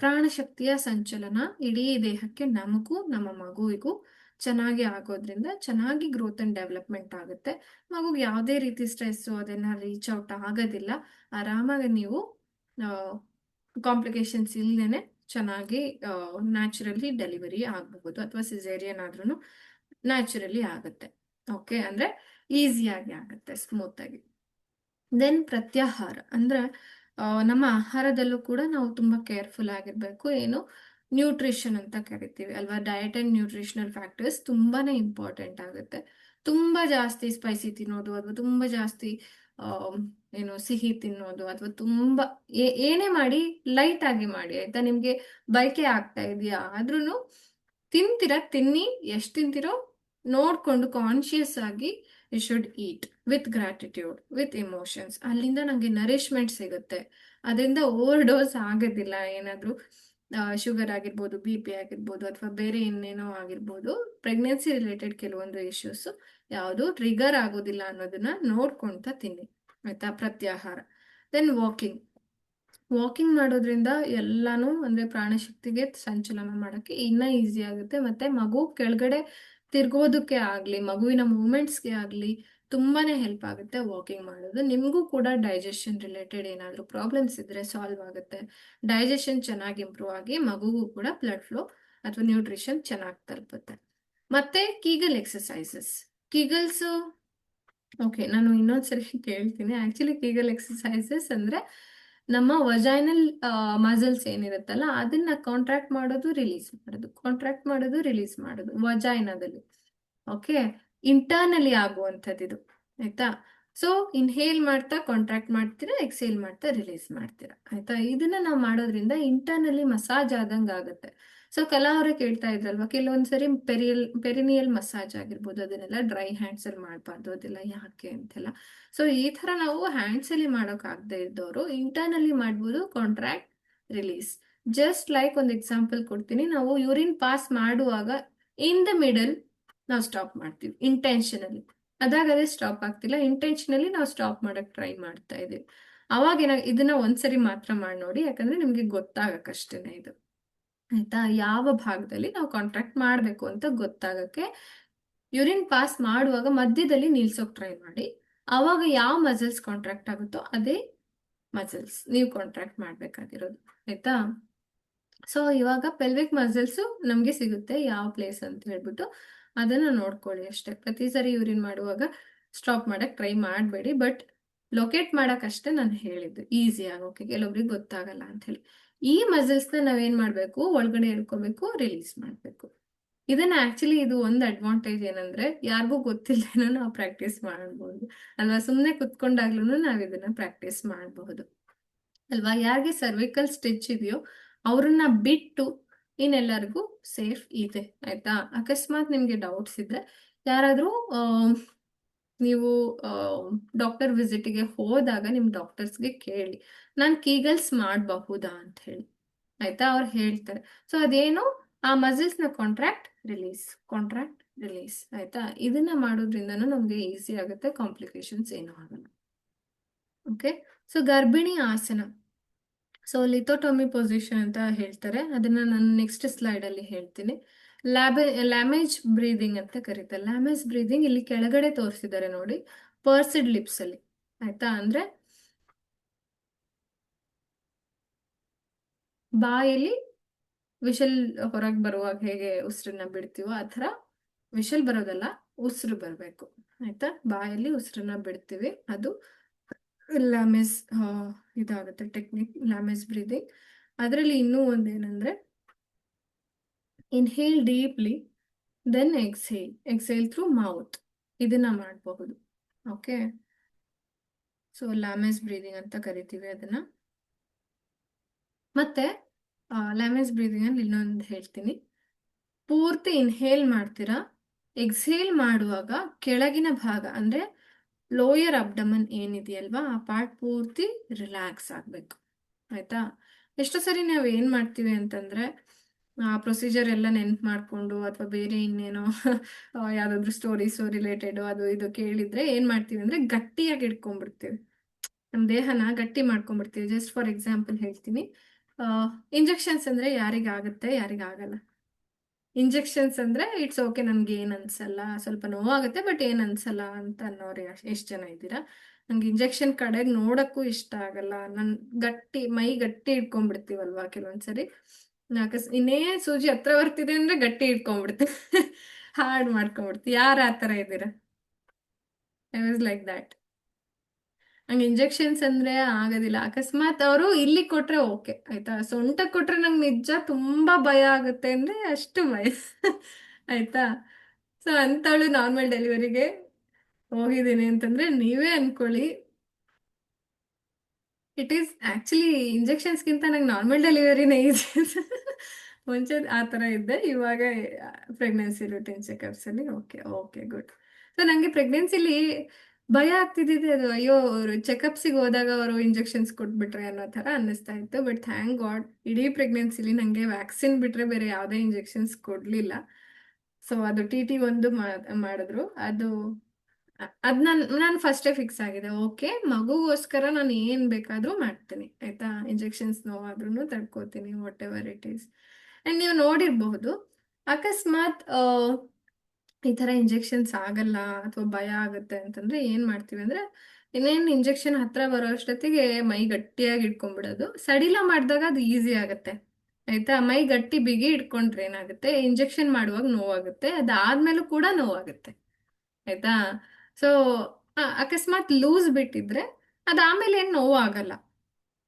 ಪ್ರಾಣಶಕ್ತಿಯ ಸಂಚಲನ ಇಡೀ ದೇಹಕ್ಕೆ, ನಮಗೂ ನಮ್ಮ ಮಗುವಿಗೂ ಚೆನ್ನಾಗಿ ಆಗೋದ್ರಿಂದ ಚೆನ್ನಾಗಿ ಗ್ರೋತ್ ಅಂಡ್ ಡೆವಲಪ್ಮೆಂಟ್ ಆಗುತ್ತೆ. ಮಗುಗೆ ಯಾವುದೇ ರೀತಿ ಸ್ಟ್ರೆಸ್ಸು ಅದನ್ನ ರೀಚ್ ಔಟ್ ಆಗೋದಿಲ್ಲ. ಆರಾಮಾಗಿ ನೀವು ಕಾಂಪ್ಲಿಕೇಶನ್ಸ್ ಇಲ್ಲದೇನೆ ಚೆನ್ನಾಗಿ ನ್ಯಾಚುರಲಿ ಡೆಲಿವರಿ ಆಗಬಹುದು, ಅಥವಾ ಸಿಸೇರಿಯನ್ ಆದ್ರೂ ನ್ಯಾಚುರಲಿ ಆಗುತ್ತೆ. ಓಕೆ, ಅಂದ್ರೆ ಈಸಿಯಾಗಿ ಆಗುತ್ತೆ, ಸ್ಮೂತ್ ಆಗಿ. ದೆನ್ ಪ್ರತ್ಯಾಹಾರ ಅಂದ್ರೆ, ನಮ್ಮ ಆಹಾರದಲ್ಲೂ ಕೂಡ ನಾವು ತುಂಬಾ ಕೇರ್ಫುಲ್ ಆಗಿರ್ಬೇಕು. ಏನು ನ್ಯೂಟ್ರಿಷನ್ ಅಂತ ಕರಿತೀವಿ ಅಲ್ವಾ, ಡಯಟ್ ಅಂಡ್ ನ್ಯೂಟ್ರಿಷನಲ್ ಫ್ಯಾಕ್ಟರ್ಸ್ ತುಂಬಾನೇ ಇಂಪಾರ್ಟೆಂಟ್ ಆಗುತ್ತೆ. ತುಂಬಾ ಜಾಸ್ತಿ ಸ್ಪೈಸಿ ತಿನ್ನೋದು, ಅಥವಾ ತುಂಬಾ ಜಾಸ್ತಿ ಏನು ಸಿಹಿ ತಿನ್ನೋದು, ಅಥವಾ ತುಂಬಾ ಏನೇ ಮಾಡಿ ಲೈಟ್ ಆಗಿ ಮಾಡಿ. ಆಯ್ತಾ, ನಿಮ್ಗೆ ಬಯಕೆ ಆಗ್ತಾ ಇದೆಯಾ ಆದ್ರೂ ತಿಂತೀರಾ, ತಿನ್ನಿ, ಎಷ್ಟು ತಿಂತೀರೋ ನೋಡ್ಕೊಂಡು ಕಾನ್ಶಿಯಸ್ ಆಗಿ you should eat with gratitude, with emotions. ಅಲ್ಲಿಂದ ನಂಗೆ ನರಿಶ್ಮೆಂಟ್ ಸಿಗುತ್ತೆ, ಅದರಿಂದ ಓವರ್ ಡೋಸ್ ಆಗೋದಿಲ್ಲ. ಏನಾದರೂ ಶುಗರ್ ಆಗಿರ್ಬೋದು, ಬಿ ಪಿ ಆಗಿರ್ಬೋದು, ಅಥವಾ ಬೇರೆ ಇನ್ನೇನೋ ಆಗಿರ್ಬೋದು, ಪ್ರೆಗ್ನೆನ್ಸಿ ರಿಲೇಟೆಡ್ ಕೆಲವೊಂದು ಇಶ್ಯೂಸ್ ಯಾವುದು ಟ್ರಿಗರ್ ಆಗೋದಿಲ್ಲ ಅನ್ನೋದನ್ನ ನೋಡ್ಕೊಂತ ತಿನ್ನಿ. ಆಯ್ತಾ, ಪ್ರತ್ಯಾಹಾರ. ದೆನ್ ವಾಕಿಂಗ್ ಮಾಡೋದ್ರಿಂದ ಎಲ್ಲಾನು ಅಂದ್ರೆ ಪ್ರಾಣಶಕ್ತಿಗೆ ಸಂಚಲನ ಮಾಡಕ್ಕೆ ಇನ್ನ ಈಸಿ ಆಗುತ್ತೆ. ಮತ್ತೆ ಮಗು ಕೆಳಗಡೆ ತಿರ್ಗೋದಕ್ಕೆ ಆಗ್ಲಿ, ಮಗುವಿನ ಮೂಮೆಂಟ್ಸ್ಗೆ ಆಗ್ಲಿ ತುಂಬಾನೇ ಹೆಲ್ಪ್ ಆಗುತ್ತೆ ವಾಕಿಂಗ್ ಮಾಡೋದು. ನಿಮಗೂ ಕೂಡ ಡೈಜೆಷನ್ ರಿಲೇಟೆಡ್ ಏನಾದರೂ ಪ್ರಾಬ್ಲಮ್ಸ್ ಇದ್ರೆ ಸಾಲ್ವ್ ಆಗುತ್ತೆ. ಡೈಜೆಷನ್ ಚೆನ್ನಾಗಿ ಇಂಪ್ರೂವ್ ಆಗಿ ಮಗುಗೂ ಕೂಡ ಬ್ಲಡ್ ಫ್ಲೋ ಅಥವಾ ನ್ಯೂಟ್ರಿಷನ್ ಚೆನ್ನಾಗಿ ತಲುಪುತ್ತೆ. ಮತ್ತೆ ಕೀಗಲ್ ಎಕ್ಸಸೈಸಸ್. ಕೀಗಲ್ಸ್, ಓಕೆ, ನಾನು ಇನ್ನೊಂದ್ಸರಿ ಕೇಳ್ತೀನಿ. ಆಕ್ಚುಲಿ ಕೀಗಲ್ ಎಕ್ಸಸೈಸಸ್ ಅಂದ್ರೆ ನಮ್ಮ ವಜೈನಲ್ ಮಸಲ್ಸ್ ಏನಿರುತ್ತಲ್ಲ ಅದನ್ನ ಕಾಂಟ್ರಾಕ್ಟ್ ಮಾಡೋದು ರಿಲೀಸ್ ಮಾಡೋದು, ಕಾಂಟ್ರಾಕ್ಟ್ ಮಾಡೋದು ರಿಲೀಸ್ ಮಾಡೋದು ವಜೈನದಲ್ಲಿ. ಓಕೆ, ಇಂಟರ್ನಲಿ ಆಗುವಂಥದ್ದು ಇದು. ಆಯ್ತಾ? ಸೊ ಇನ್ಹೇಲ್ ಮಾಡ್ತಾ ಕಾಂಟ್ರಾಕ್ಟ್ ಮಾಡ್ತೀರಾ, ಎಕ್ಸೇಲ್ ಮಾಡ್ತಾ ರಿಲೀಸ್ ಮಾಡ್ತೀರಾ. ಆಯ್ತಾ? ಇದನ್ನ ನಾವು ಮಾಡೋದ್ರಿಂದ ಇಂಟರ್ನಲಿ ಮಸಾಜ್ ಆದಂಗೆ ಆಗುತ್ತೆ. ಸೊ ಕಲಾ ಅವರೇ ಕೇಳ್ತಾ ಇದ್ರಲ್ವಾ, ಕೆಲವೊಂದ್ಸರಿ ಪೆರಿನಿಯಲ್ ಮಸಾಜ್ ಆಗಿರ್ಬೋದು, ಅದನ್ನೆಲ್ಲ ಡ್ರೈ ಹ್ಯಾಂಡ್ಸ್ ಅಲ್ಲಿ ಮಾಡಬಾರ್ದು, ಅದೆಲ್ಲ ಯಾಕೆ ಅಂತೆಲ್ಲ. ಸೊ ಈ ತರ ನಾವು ಹ್ಯಾಂಡ್ಸ್ ಅಲ್ಲಿ ಮಾಡೋಕ್ ಆಗದೆ ಇದ್ದವರು ಇಂಟರ್ನಲಿ ಮಾಡ್ಬೋದು, ಕಾಂಟ್ರಾಕ್ಟ್ ರಿಲೀಸ್. ಜಸ್ಟ್ ಲೈಕ್ ಒಂದು ಎಕ್ಸಾಂಪಲ್ ಕೊಡ್ತೀನಿ. ನಾವು ಯೂರಿನ್ ಪಾಸ್ ಮಾಡುವಾಗ ಇನ್ ದ ಮಿಡಲ್ ನಾವು ಸ್ಟಾಪ್ ಮಾಡ್ತೀವಿ ಇಂಟೆನ್ಷನಲಿ, ಅದೇ ಸ್ಟಾಪ್ ಆಗ್ತಿಲ್ಲ, ಇಂಟೆನ್ಷನಲಿ ನಾವು ಸ್ಟಾಪ್ ಮಾಡಕ್ ಟ್ರೈ ಮಾಡ್ತಾ ಇದೀವಿ. ಅವಾಗ ಇದನ್ನ ಒಂದ್ಸರಿ ಮಾತ್ರ ಮಾಡಿ ನೋಡಿ, ಯಾಕಂದ್ರೆ ನಿಮ್ಗೆ ಗೊತ್ತಾಗಕ್ಕಷ್ಟೇನೆ ಇದು. ಆಯ್ತಾ? ಯಾವ ಭಾಗದಲ್ಲಿ ನಾವು ಕಾಂಟ್ರಾಕ್ಟ್ ಮಾಡಬೇಕು ಅಂತ ಗೊತ್ತಾಗಕ್ಕೆ ಯೂರಿನ್ ಪಾಸ್ ಮಾಡುವಾಗ ಮಧ್ಯದಲ್ಲಿ ನಿಲ್ಸೋಕ್ ಟ್ರೈ ಮಾಡಿ. ಅವಾಗ ಯಾವ ಮಸಲ್ಸ್ ಕಾಂಟ್ರಾಕ್ಟ್ ಆಗುತ್ತೋ ಅದೇ ಮಸಲ್ಸ್ ನೀವು ಕಾಂಟ್ರಾಕ್ಟ್ ಮಾಡ್ಬೇಕಾಗಿರೋದು. ಆಯ್ತಾ? ಸೊ ಇವಾಗ ಪೆಲ್ವಿಕ್ ಮಸಲ್ಸ್ ನಮ್ಗೆ ಸಿಗುತ್ತೆ ಯಾವ ಪ್ಲೇಸ್ ಅಂತ ಹೇಳ್ಬಿಟ್ಟು ಅದನ್ನ ನೋಡ್ಕೊಳ್ಳಿ ಅಷ್ಟೇ. ಪ್ರತಿ ಸರಿ ಯೂರಿನ್ ಮಾಡುವಾಗ ಸ್ಟಾಪ್ ಮಾಡಕ್ ಟ್ರೈ ಮಾಡಬೇಡಿ, ಬಟ್ ಲೊಕೇಟ್ ಮಾಡಕ್ ಅಷ್ಟೇ ನಾನು ಹೇಳಿದ್ದು, ಈಸಿ ಆಗೋಕೆ. ಕೆಲವೊಬ್ರಿಗೆ ಗೊತ್ತಾಗಲ್ಲ ಅಂತ ಹೇಳಿ. ಈ ಮಸಲ್ಸ್ ನ ನಾವೇನ್ ಮಾಡ್ಬೇಕು, ಒಳಗಡೆ ಎಳ್ಕೋಬೇಕು, ರಿಲೀಸ್ ಮಾಡ್ಬೇಕು. ಇದನ್ನ ಆಕ್ಚುಲಿ ಇದು ಒಂದು ಅಡ್ವಾಂಟೇಜ್ ಏನಂದ್ರೆ ಯಾರಿಗೂ ಗೊತ್ತಿಲ್ಲದೇನೋ ನಾವು ಪ್ರಾಕ್ಟೀಸ್ ಮಾಡಬಹುದು ಅಲ್ವಾ. ಸುಮ್ಮನೆ ಕುತ್ಕೊಂಡಾಗ್ಲೂ ನಾವ್ ಇದನ್ನ ಪ್ರಾಕ್ಟೀಸ್ ಮಾಡಬಹುದು ಅಲ್ವಾ. ಯಾರಿಗೆ ಸರ್ವಿಕಲ್ ಸ್ಟಿಚ್ ಇದೆಯೋ ಅವ್ರನ್ನ ಬಿಟ್ಟು ಇನ್ನೆಲ್ಲರಿಗೂ ಸೇಫ್ ಇದೆ. ಆಯ್ತಾ? ಅಕಸ್ಮಾತ್ ನಿಮ್ಗೆ ಡೌಟ್ಸ್ ಇದ್ರೆ ಯಾರಾದ್ರೂ ನೀವು ಡಾಕ್ಟರ್ ವಿಸಿಟ್ಗೆ ಹೋದಾಗ ನಿಮ್ ಡಾಕ್ಟರ್ಸ್ಗೆ ಕೇಳಿ, ನಾನು ಕೀಗಲ್ಸ್ ಮಾಡಬಹುದಾ ಅಂತ ಹೇಳಿ. ಆಯ್ತಾ? ಅವ್ರು ಹೇಳ್ತಾರೆ. ಸೊ ಅದೇನು, ಆ ಮಸಲ್ಸ್ ನ ಕಾಂಟ್ರಾಕ್ಟ್ ರಿಲೀಸ್, ಕಾಂಟ್ರಾಕ್ಟ್ ರಿಲೀಸ್. ಆಯ್ತಾ? ಇದನ್ನ ಮಾಡೋದ್ರಿಂದನೂ ನಮ್ಗೆ ಈಸಿ ಆಗುತ್ತೆ, ಕಾಂಪ್ಲಿಕೇಶನ್ಸ್ ಏನೂ ಆಗಲ್ಲ. ಓಕೆ, ಸೊ ಗರ್ಭಿಣಿ ಆಸನ, ಸೊ ಲಿಥೋಟೊಮಿ ಪೊಸಿಷನ್ ಅಂತ ಹೇಳ್ತಾರೆ. ಅದನ್ನ ನಾನು ನೆಕ್ಸ್ಟ್ ಸ್ಲೈಡ್ ಅಲ್ಲಿ ಹೇಳ್ತೀನಿ. ಲ್ಯಾಮೇಜ್ ಬ್ರೀದಿಂಗ್ ಅಂತ ಕರೀತಾರೆ. ಲ್ಯಾಮೇಜ್ ಬ್ರೀದಿಂಗ್ ಇಲ್ಲಿ ಕೆಳಗಡೆ ತೋರಿಸಿದ್ದಾರೆ ನೋಡಿ, ಪರ್ಸ್ಡ್ ಲಿಪ್ಸ್ ಅಲ್ಲಿ. ಆಯ್ತಾ? ಅಂದ್ರೆ ಬಾಯಲ್ಲಿ ವಿಷಲ್ ಹೊರಗೆ ಬರುವಾಗ ಹೇಗೆ ಉಸಿರನ್ನ ಬಿಡ್ತೀವೋ ಆ ಥರ ವಿಷಲ್ ಬರೋದಲ್ಲ, ಉಸಿರು ಬರಬೇಕು. ಆಯ್ತಾ? ಬಾಯಲ್ಲಿ ಉಸಿರನ್ನ ಬಿಡ್ತೀವಿ, ಅದು ಲ್ಯಾಮೇಜ್ ಇದಾಗುತ್ತೆ ಟೆಕ್ನಿಕ್, ಲ್ಯಾಮೇಜ್ ಬ್ರೀದಿಂಗ್. ಅದರಲ್ಲಿ ಇನ್ನೂ ಒಂದೇನಂದ್ರೆ inhale deeply then exhale through mouth, ಇದನ್ನ ಮಾಡಬಹುದು. ಓಕೆ, ಸೊ ಲ್ಯಾಮೇಜ್ ಬ್ರೀದಿಂಗ್ ಅಂತ ಕರಿತೀವಿ ಅದನ್ನ. ಮತ್ತೆ ಲ್ಯಾಮೇಜ್ ಬ್ರೀದಿಂಗ್ ಅಲ್ಲಿ ಇನ್ನೊಂದು ಹೇಳ್ತೀನಿ. ಪೂರ್ತಿ ಇನ್ಹೇಲ್ ಮಾಡ್ತೀರಾ, ಎಕ್ಸೇಲ್ ಮಾಡುವಾಗ ಕೆಳಗಿನ ಭಾಗ ಅಂದ್ರೆ ಲೋಯರ್ ಅಬ್ಡಮನ್ ಏನಿದೆಯಲ್ವಾ, ಆ ಪಾರ್ಟ್ ಪೂರ್ತಿ ರಿಲ್ಯಾಕ್ಸ್ ಆಗ್ಬೇಕು. ಆಯ್ತಾ? ಎಷ್ಟೋ ಸರಿ ನಾವು ಏನ್ ಮಾಡ್ತೀವಿ ಅಂತಂದ್ರೆ ಆ ಪ್ರೊಸೀಜರ್ ಎಲ್ಲ ನೆನ್ಪು ಮಾಡ್ಕೊಂಡು ಅಥವಾ ಬೇರೆ ಇನ್ನೇನೋ ಯಾವ್ದಾದ್ರು ಸ್ಟೋರೀಸು ರಿಲೇಟೆಡ್ ಅದು ಇದು ಕೇಳಿದ್ರೆ ಏನ್ ಮಾಡ್ತೀವಿ ಅಂದ್ರೆ ಗಟ್ಟಿಯಾಗಿ ಇಟ್ಕೊಂಡ್ಬಿಡ್ತೀವಿ, ನಮ್ ದೇಹನ ಗಟ್ಟಿ ಮಾಡ್ಕೊಂಡ್ಬಿಡ್ತೀವಿ. ಜಸ್ಟ್ ಫಾರ್ ಎಕ್ಸಾಂಪಲ್ ಹೇಳ್ತೀನಿ, ಇಂಜೆಕ್ಷನ್ಸ್ ಅಂದ್ರೆ ಯಾರಿಗಾಗುತ್ತೆ ಯಾರಿಗಾಗಲ್ಲ. ಇಂಜೆಕ್ಷನ್ಸ್ ಅಂದ್ರೆ ಇಟ್ಸ್ ಓಕೆ, ನನ್ಗೆ ಏನ್ ಅನ್ಸಲ್ಲ, ಸ್ವಲ್ಪ ನೋವಾಗುತ್ತೆ ಬಟ್ ಏನ್ ಅನ್ಸಲ್ಲ ಅಂತ ಅನ್ನೋರು ಎಷ್ಟ್ ಜನ ಇದ್ದೀರಾ? ನಂಗೆ ಇಂಜೆಕ್ಷನ್ ಕಡೆಗೆ ನೋಡಕ್ಕೂ ಇಷ್ಟ ಆಗಲ್ಲ, ನನ್ ಮೈ ಗಟ್ಟಿ ಇಟ್ಕೊಂಡ್ಬಿಡ್ತೀವಲ್ವಾ ಕೆಲವೊಂದ್ಸರಿ. ಇನ್ನೇನ್ ಸೂಜಿ ಹತ್ರ ಬರ್ತಿದೆ ಅಂದ್ರೆ ಗಟ್ಟಿ ಇಟ್ಕೊಂಡ್ಬಿಡ್ತೀವಿ ಹಾರ್ಡ್ ಮಾಡ್ಕೊಂಡ್ಬಿಡ್ತೀವಿ. ಯಾರ ಆತರ ಇದ್ದೀರಾ? I was like that. ನಂಗೆ ಇಂಜೆಕ್ಷನ್ಸ್ ಅಂದ್ರೆ ಆಗೋದಿಲ್ಲ. ಅಕಸ್ಮಾತ್ ಅವರು ಇಲ್ಲಿ ಕೊಟ್ರೆ ಓಕೆ, ಆಯ್ತಾ. ಸೊಂಟ ಕೊಟ್ರೆ ನಂಗೆ ನಿಜ ತುಂಬಾ ಭಯ ಆಗುತ್ತೆ, ಅಂದ್ರೆ ಅಷ್ಟು ಭಯ ಆಯ್ತಾ. ಸೊ ಅಂತವಳು ನಾರ್ಮಲ್ ಡೆಲಿವರಿಗೆ ಹೋಗಿದ್ದೀನಿ ಅಂತಂದ್ರೆ ನೀವೇ ಅನ್ಕೊಳ್ಳಿ, ಇಟ್ ಈಸ್ ಆಕ್ಚುಲಿ ಇಂಜೆಕ್ಷನ್ಸ್ಗಿಂತ ನಂಗೆ ನಾರ್ಮಲ್ ಡೆಲಿವರಿನೇ ಈಸಿ ಮುಂಚೆ ಆ ಥರ ಇದ್ದೆ, ಇವಾಗ ಪ್ರೆಗ್ನೆನ್ಸಿ ರೂಟೀನ್ ಚೆಕಪ್ಸ್ ಅಲ್ಲಿ ಓಕೆ ಓಕೆ ಗುಡ್. ಸೊ ನಂಗೆ ಪ್ರೆಗ್ನೆನ್ಸಿಲಿ ಭಯ ಆಗ್ತಿದ್ದಿದೆ, ಅದು ಅಯ್ಯೋ ಚೆಕಪ್ಸಿಗೆ ಹೋದಾಗ ಅವರು ಇಂಜೆಕ್ಷನ್ಸ್ ಕೊಟ್ಬಿಟ್ರೆ ಅನ್ನೋ ಥರ ಅನ್ನಿಸ್ತಾ ಇತ್ತು. ಬಟ್ ಥ್ಯಾಂಕ್ ಗಾಡ್ ಇಡೀ ಪ್ರೆಗ್ನೆನ್ಸಿಲಿ ನನಗೆ ವ್ಯಾಕ್ಸಿನ್ ಬಿಟ್ರೆ ಬೇರೆ ಯಾವುದೇ ಇಂಜೆಕ್ಷನ್ಸ್ ಕೊಡಲಿಲ್ಲ. ಸೊ ಅದು ಟಿ ಒಂದು ಮಾಡಿದ್ರು. ಅದ್ ನಾನು ಫಸ್ಟೇ ಫಿಕ್ಸ್ ಆಗಿದೆ, ಓಕೆ ಮಗುಗೋಸ್ಕರ ನಾನು ಏನ್ ಬೇಕಾದ್ರೂ ಮಾಡ್ತೀನಿ. ಆಯ್ತಾ? ಇಂಜೆಕ್ಷನ್ಸ್ ನೋವಾದ್ರೂ ತಡ್ಕೋತೀನಿ, whatever it is. And ನೀವು ನೋಡಿರ್ಬಹುದು, ಅಕಸ್ಮಾತ್ ಈ ತರ ಇಂಜೆಕ್ಷನ್ಸ್ ಆಗಲ್ಲ ಅಥವಾ ಭಯ ಆಗುತ್ತೆ ಅಂತಂದ್ರೆ ಏನ್ ಮಾಡ್ತೀವಿ ಅಂದ್ರೆ, ಇನ್ನೇನು ಇಂಜೆಕ್ಷನ್ ಹತ್ರ ಬರೋ ಅಷ್ಟೊತ್ತಿಗೆ ಮೈ ಗಟ್ಟಿಯಾಗಿ ಇಟ್ಕೊಂಡ್ಬಿಡೋದು. ಸಡಿಲ ಮಾಡಿದಾಗ ಅದು ಈಸಿ ಆಗುತ್ತೆ. ಆಯ್ತಾ? ಮೈ ಗಟ್ಟಿ ಬಿಗಿ ಇಟ್ಕೊಂಡ್ರೆ ಏನಾಗುತ್ತೆ, ಇಂಜೆಕ್ಷನ್ ಮಾಡುವಾಗ ನೋವಾಗುತ್ತೆ, ಅದಾದ್ಮೇಲೂ ಕೂಡ ನೋವಾಗುತ್ತೆ. ಆಯ್ತಾ? ಸೊ ಅಕಸ್ಮಾತ್ ಲೂಸ್ ಬಿಟ್ಟಿದ್ರೆ ಅದಾದ್ಮೇಲೆ ಏನ್ ನೋವು ಆಗಲ್ಲ.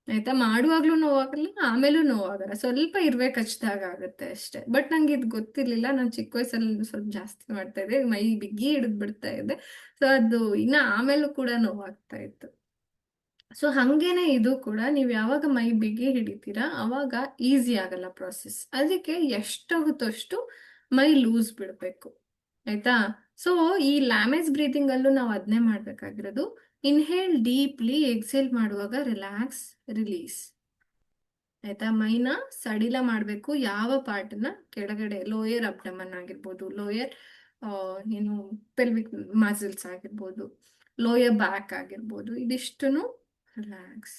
ಆಯ್ತಾ. ಮಾಡುವಾಗ್ಲೂ ನೋವಾಗಲ್ಲ, ಆಮೇಲೂ ನೋವಾಗಲ್ಲ, ಸ್ವಲ್ಪ ಇರ್ಬೇಕು ಹಚ್ಚಿದಾಗ ಆಗುತ್ತೆ ಅಷ್ಟೇ. ಬಟ್ ನಂಗೆ ಇದು ಗೊತ್ತಿರ್ಲಿಲ್ಲ, ನಾನು ಚಿಕ್ಕ ವಯಸ್ಸಲ್ಲಿ ಸ್ವಲ್ಪ ಜಾಸ್ತಿ ಮಾಡ್ತಾ ಇದ್ದೆ, ಮೈ ಬಿಗಿ ಹಿಡಿದು ಬಿಡ್ತಾ ಇದ್ದೆ. ಸೊ ಅದು ಇನ್ನ ಆಮೇಲೂ ಕೂಡ ನೋವಾಗ್ತಾ ಇತ್ತು. ಸೊ ಹಂಗೇನೆ ಇದು ಕೂಡ, ನೀವು ಯಾವಾಗ ಮೈ ಬಿಗಿ ಹಿಡಿತೀರಾ ಅವಾಗ ಈಸಿ ಆಗಲ್ಲ ಪ್ರಾಸೆಸ್. ಅದಕ್ಕೆ ಎಷ್ಟಾಗುತ್ತೋ ಅಷ್ಟು ಮೈ ಲೂಸ್ ಬಿಡಬೇಕು, ಆಯ್ತಾ. ಸೊ ಈ ಲ್ಯಾಮೇಜ್ ಬ್ರೀತಿಂಗ್ ಅಲ್ಲೂ ನಾವು ಅದನ್ನೇ ಮಾಡ್ಬೇಕಾಗಿರೋದು. ಇನ್ಹೇಲ್ ಡೀಪ್ಲಿ, ಎಕ್ಸೇಲ್ ಮಾಡುವಾಗ ರಿಲ್ಯಾಕ್ಸ್, ರಿಲೀಸ್. ಆಯ್ತಾ. ಮೈನ ಸಡಿಲ ಮಾಡಬೇಕು. ಯಾವ ಪಾರ್ಟ್ನ ಕೆಳಗಡೆ, ಲೋಯರ್ ಅಬ್ಡಮನ್ ಆಗಿರ್ಬೋದು, ಲೋಯರ್ ಏನು ಪೆಲ್ವಿಕ್ ಮಸಲ್ಸ್ ಆಗಿರ್ಬೋದು, ಲೋಯರ್ ಬ್ಯಾಕ್ ಆಗಿರ್ಬೋದು, ಇದಿಷ್ಟನ್ನು relax.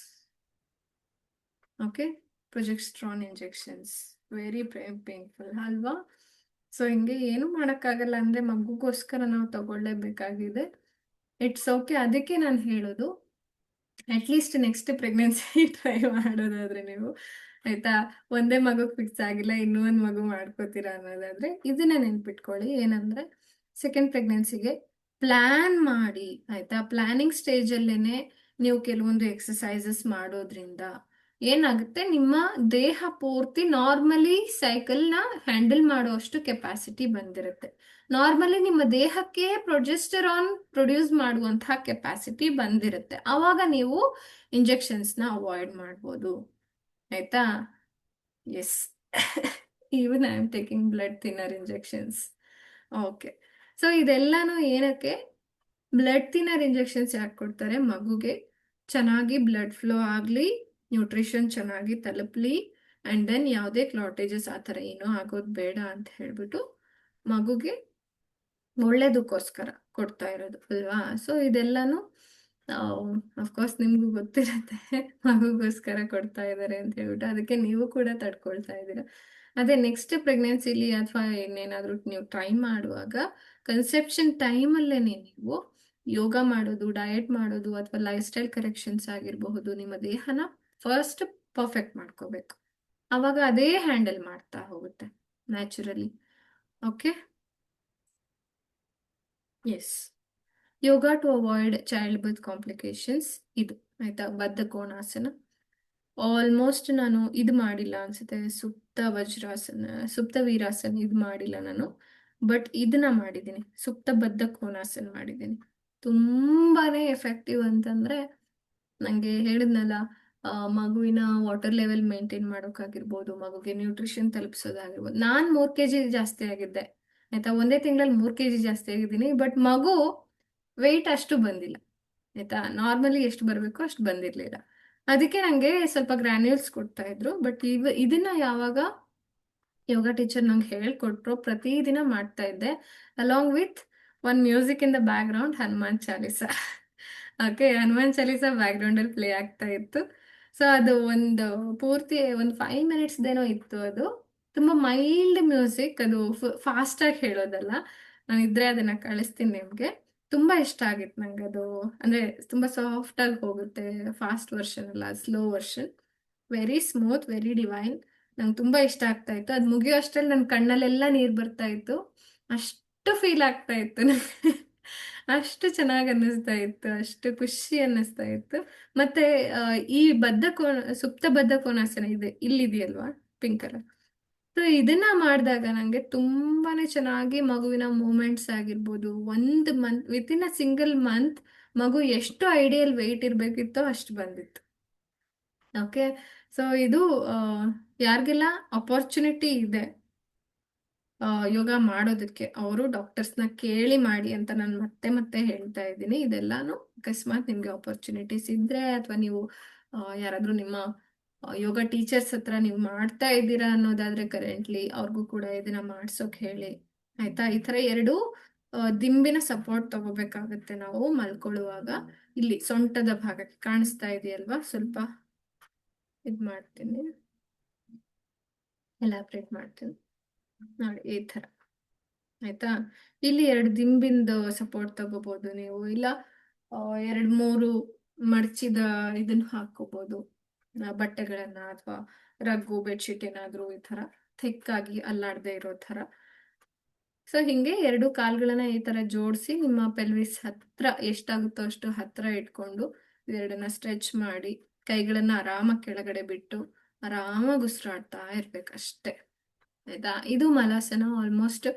Okay. Progesterone injections very painful ಅಲ್ವಾ. ಸೊ ಹಿಂಗೆ ಏನು ಮಾಡೋಕ್ಕಾಗಲ್ಲ, ಅಂದರೆ ಮಗುಗೋಸ್ಕರ ನಾವು ತಗೊಳ್ಳೇಬೇಕಾಗಿದೆ. It's okay. ಅದಕ್ಕೆ ನಾನು ಹೇಳೋದು, ಅಟ್ಲೀಸ್ಟ್ ನೆಕ್ಸ್ಟ್ ಪ್ರೆಗ್ನೆನ್ಸಿ ಟ್ರೈ ಮಾಡೋದಾದ್ರೆ ನೀವು, ಆಯ್ತಾ, ಒಂದೇ ಮಗುಗೆ ಫಿಕ್ಸ್ ಆಗಿಲ್ಲ ಇನ್ನೊಂದು ಮಗು ಮಾಡ್ಕೋತೀರಾ ಅನ್ನೋದಾದ್ರೆ ಇದನ್ನ ನೆನ್ಪಿಟ್ಕೊಳ್ಳಿ. ಏನಂದ್ರೆ ಸೆಕೆಂಡ್ ಪ್ರೆಗ್ನೆನ್ಸಿಗೆ ಪ್ಲಾನ್ ಮಾಡಿ, ಆಯ್ತಾ. ಪ್ಲಾನಿಂಗ್ ಸ್ಟೇಜಲ್ಲೇನೆ ನೀವು ಕೆಲವೊಂದು ಎಕ್ಸಸೈಸಸ್ ಮಾಡೋದ್ರಿಂದ ಏನಾಗುತ್ತೆ, ನಿಮ್ಮ ದೇಹ ಪೂರ್ತಿ ನಾರ್ಮಲಿ ಸೈಕಲ್ನ ಹ್ಯಾಂಡಲ್ ಮಾಡೋ ಅಷ್ಟು ಕೆಪಾಸಿಟಿ ಬಂದಿರುತ್ತೆ. ನಾರ್ಮಲಿ ನಿಮ್ಮ ದೇಹಕ್ಕೆ ಪ್ರೊಜೆಸ್ಟರಾನ್ ಪ್ರೊಡ್ಯೂಸ್ ಮಾಡುವಂತಹ ಕೆಪಾಸಿಟಿ ಬಂದಿರುತ್ತೆ. ಆವಾಗ ನೀವು ಇಂಜೆಕ್ಷನ್ಸ್ನ ಅವಾಯ್ಡ್ ಮಾಡ್ಬೋದು, ಆಯ್ತಾ. Yes. Even I am taking blood thinner injections. Okay. So ಇದೆಲ್ಲಾನು ಏನಕ್ಕೆ, ಬ್ಲಡ್ ಥಿನ್ನರ್ ಇಂಜೆಕ್ಷನ್ಸ್ ಯಾಕೆ ಕೊಡ್ತಾರೆ, ಮಗುಗೆ ಚೆನ್ನಾಗಿ ಬ್ಲಡ್ ಫ್ಲೋ ಆಗಲಿ, ನ್ಯೂಟ್ರಿಷನ್ ಚೆನ್ನಾಗಿ ತಲುಪಲಿ, ಆ್ಯಂಡ್ ದೆನ್ ಯಾವುದೇ ಕ್ಲಾಟೇಜಸ್ ಆ ಥರ ಏನೂ ಆಗೋದು ಬೇಡ ಅಂತ ಹೇಳ್ಬಿಟ್ಟು ಮಗುಗೆ ಒಳ್ಳೇದಕ್ಕೋಸ್ಕರ ಕೊಡ್ತಾ ಇರೋದು ಅಲ್ವಾ. ಸೊ ಇದೆಲ್ಲಾನು ಅಫ್ಕೋರ್ಸ್ ನಿಮಗೂ ಗೊತ್ತಿರುತ್ತೆ ಮಗುಗೋಸ್ಕರ ಕೊಡ್ತಾ ಇದ್ದಾರೆ ಅಂತ ಹೇಳ್ಬಿಟ್ಟು, ಅದಕ್ಕೆ ನೀವು ಕೂಡ ತಡ್ಕೊಳ್ತಾ ಇದ್ದೀರಾ. ಅದೇ ನೆಕ್ಸ್ಟ್ ಪ್ರೆಗ್ನೆನ್ಸಿಲಿ ಅಥವಾ ಇನ್ನೇನಾದರೂ ನೀವು ಟ್ರೈ ಮಾಡುವಾಗ ಕನ್ಸೆಪ್ಷನ್ ಟೈಮಲ್ಲೇ ನೀವು ಯೋಗ ಮಾಡೋದು, ಡಯಟ್ ಮಾಡೋದು, ಅಥವಾ ಲೈಫ್ ಸ್ಟೈಲ್ ಕರೆಕ್ಷನ್ಸ್ ಆಗಿರಬಹುದು, ನಿಮ್ಮ ದೇಹನ ಫಸ್ಟ್ ಪರ್ಫೆಕ್ಟ್ ಮಾಡ್ಕೋಬೇಕು. ಆವಾಗ ಅದೇ ಹ್ಯಾಂಡಲ್ ಮಾಡ್ತಾ ಹೋಗುತ್ತೆ naturally. Okay. Yes. Yoga to avoid child birth complications, ಇದು ಆಯ್ತಾ. ಬದ್ಧ ಕೋಣಾಸನ ಆಲ್ಮೋಸ್ಟ್ ನಾನು ಇದು ಮಾಡಿಲ್ಲ ಅನ್ಸುತ್ತೆ, ಸುಪ್ತ ವಜ್ರಾಸನ, ಸುಪ್ತ ವೀರಾಸನ ಇದು ಮಾಡಿಲ್ಲ ನಾನು. ಬಟ್ ಇದನ್ನ ಮಾಡಿದ್ದೀನಿ, ಸುಪ್ತ ಬದ್ಧ ಕೋನಾಸನ ಮಾಡಿದ್ದೀನಿ. ತುಂಬಾನೇ ಎಫೆಕ್ಟಿವ್ ಅಂತಂದ್ರೆ, ನನಗೆ ಹೇಳಿದ್ನಲ್ಲ, ಮಗುವಿನ ವಾಟರ್ ಲೆವೆಲ್ ಮೇಂಟೈನ್ ಮಾಡೋಕ್ಕಾಗಿರ್ಬೋದು, ಮಗುಗೆ ನ್ಯೂಟ್ರಿಷನ್ ತಲುಪಿಸೋದಾಗಿರ್ಬೋದು. ನಾನು 3 kg ಜಾಸ್ತಿ ಆಗಿದ್ದೆ, ಆಯ್ತಾ. ಒಂದೇ ತಿಂಗಳಲ್ಲಿ 3 kg ಜಾಸ್ತಿ ಆಗಿದ್ದೀನಿ. ಬಟ್ ಮಗು ವೆಯ್ಟ್ ಅಷ್ಟು ಬಂದಿಲ್ಲ, ಆಯ್ತಾ. ನಾರ್ಮಲಿ ಎಷ್ಟು ಬರಬೇಕು ಅಷ್ಟು ಬಂದಿರಲಿಲ್ಲ. ಅದಕ್ಕೆ ನನಗೆ ಸ್ವಲ್ಪ ಗ್ರ್ಯಾನ್ಯೂಲ್ಸ್ ಕೊಡ್ತಾ ಇದ್ರು. ಬಟ್ ಇದನ್ನ ಯಾವಾಗ ಯೋಗ ಟೀಚರ್ ನಂಗೆ ಹೇಳ್ಕೊಟ್ರು, ಪ್ರತಿದಿನ ಮಾಡ್ತಾ ಇದ್ದೆ, along with one music in the back ground, Hanuman Chalisa. Okay, Hanuman Chalisa back ಗ್ರೌಂಡಲ್ಲಿ ಪ್ಲೇ ಆಗ್ತಾ ಇತ್ತು. ಸೊ ಅದು ಒಂದು ಪೂರ್ತಿ ಒಂದು 5 ಮಿನಿಟ್ಸ್ದೇನೋ ಇತ್ತು. ಅದು ತುಂಬ ಮೈಲ್ಡ್ ಮ್ಯೂಸಿಕ್, ಅದು ಫಾಸ್ಟಾಗಿ ಹೇಳೋದಲ್ಲ. ನಾನು ಇದ್ರೆ ಅದನ್ನ ಕಳಿಸ್ತೀನಿ ನಿಮಗೆ. ತುಂಬ ಇಷ್ಟ ಆಗಿತ್ತು ನಂಗೆ ಅದು. ಅಂದರೆ ತುಂಬ ಸಾಫ್ಟಾಗಿ ಹೋಗುತ್ತೆ, ಫಾಸ್ಟ್ ವರ್ಷನ್ ಅಲ್ಲ, slow version, very smooth, very divine. ನಂಗೆ ತುಂಬ ಇಷ್ಟ ಆಗ್ತಾ ಇತ್ತು. ಅದು ಮುಗಿಯೋ ಅಷ್ಟರಲ್ಲಿ ನನ್ನ ಕಣ್ಣಲ್ಲೆಲ್ಲ ನೀರು ಬರ್ತಾ ಇತ್ತು, ಅಷ್ಟು ಫೀಲ್ ಆಗ್ತಾ ಇತ್ತು ನಂಗೆ. ಅಷ್ಟು ಚೆನ್ನಾಗಿ ಅನ್ನಿಸ್ತಾ ಇತ್ತು, ಅಷ್ಟು ಖುಷಿ ಅನ್ನಿಸ್ತಾ ಇತ್ತು. ಮತ್ತೆ ಈ ಸುಪ್ತ ಬದ್ಧ ಕೋನಾಸನ ಇದೆ, ಇಲ್ಲಿದೆಯಲ್ವಾ ಪಿಂಕ್ ಕಲರ್. ಸೊ ಇದನ್ನ ಮಾಡಿದಾಗ ನನಗೆ ತುಂಬಾನೇ ಚೆನ್ನಾಗಿ ಮಗುವಿನ ಮೂಮೆಂಟ್ಸ್ ಆಗಿರ್ಬೋದು, 1 month, within a single month ಮಗು ಎಷ್ಟು ಐಡಿಯಲ್ ವೆಯ್ಟ್ ಇರಬೇಕಿತ್ತೋ ಅಷ್ಟು ಬಂದಿತ್ತು. ಓಕೆ. ಸೊ ಇದು ಯಾರಿಗೆಲ್ಲ ಅಪರ್ಚುನಿಟಿ ಇದೆ ಯೋಗ ಮಾಡೋದಕ್ಕೆ, ಅವರು ಡಾಕ್ಟರ್ಸ್ನ ಕೇಳಿ ಮಾಡಿ ಅಂತ ನಾನು ಮತ್ತೆ ಮತ್ತೆ ಹೇಳ್ತಾ ಇದ್ದೀನಿ. ಇದೆಲ್ಲಾನು ಅಕಸ್ಮಾತ್ ನಿಮಗೆ ಆಪರ್ಚುನಿಟೀಸ್ ಇದ್ರೆ, ಅಥವಾ ನೀವು ಯಾರಾದರೂ ನಿಮ್ಮ ಯೋಗ ಟೀಚರ್ಸ್ ಹತ್ರ ನೀವು ಮಾಡ್ತಾ ಇದ್ದೀರಾ ಅನ್ನೋದಾದ್ರೆ ಕರೆಂಟ್ಲಿ, ಅವ್ರಿಗೂ ಕೂಡ ಇದನ್ನ ಮಾಡ್ಸೋಕೆ ಹೇಳಿ, ಆಯ್ತಾ. ಈ ಥರ 2 ದಿಂಬಿನ ಸಪೋರ್ಟ್ ತಗೋಬೇಕಾಗುತ್ತೆ ನಾವು ಮಲ್ಕೊಳ್ಳುವಾಗ. ಇಲ್ಲಿ ಸೊಂಟದ ಭಾಗಕ್ಕೆ ಕಾಣಿಸ್ತಾ ಇದೆಯಲ್ವಾ, ಸ್ವಲ್ಪ ಇದು ಮಾಡ್ತೀನಿ, ಎಲಾಬ್ರೇಟ್ ಮಾಡ್ತೀನಿ ನೋಡಿ, ಈ ಥರ, ಆಯ್ತಾ. ಇಲ್ಲಿ 2 ದಿಂಬಿಂದು ಸಪೋರ್ಟ್ ತಗೋಬಹುದು ನೀವು, ಇಲ್ಲ 2-3 ಮಡಚಿದ ಇದನ್ನ ಹಾಕೋಬಹುದು, ಬಟ್ಟೆಗಳನ್ನ, ಅಥವಾ ರಗ್ಗು ಬೆಡ್ಶೀಟ್ ಏನಾದ್ರು ಈ ತರ ಥಿಕ್ಕಾಗಿ ಅಲ್ಲಾಡದೆ ಇರೋ ತರ. ಸೊ ಹಿಂಗೆ 2 ಕಾಲ್ಗಳನ್ನ ಈ ತರ ಜೋಡಿಸಿ, ನಿಮ್ಮ ಪೆಲ್ವಿಸ್ ಹತ್ರ ಎಷ್ಟಾಗುತ್ತೋ ಅಷ್ಟು ಹತ್ರ ಇಟ್ಕೊಂಡು 2ನ್ನ ಸ್ಟ್ರೆಚ್ ಮಾಡಿ ಕೈಗಳನ್ನ ಆರಾಮಾಗಿ ಕೆಳಗಡೆ ಬಿಟ್ಟು ಆರಾಮಾಗಿ ಉಸಿರಾಡ್ತಾ ಇರ್ಬೇಕಷ್ಟೇ. ಆಯ್ತಾ? ಇದು ಮಲಾಸನ. ಆಲ್ಮೋಸ್ಟ್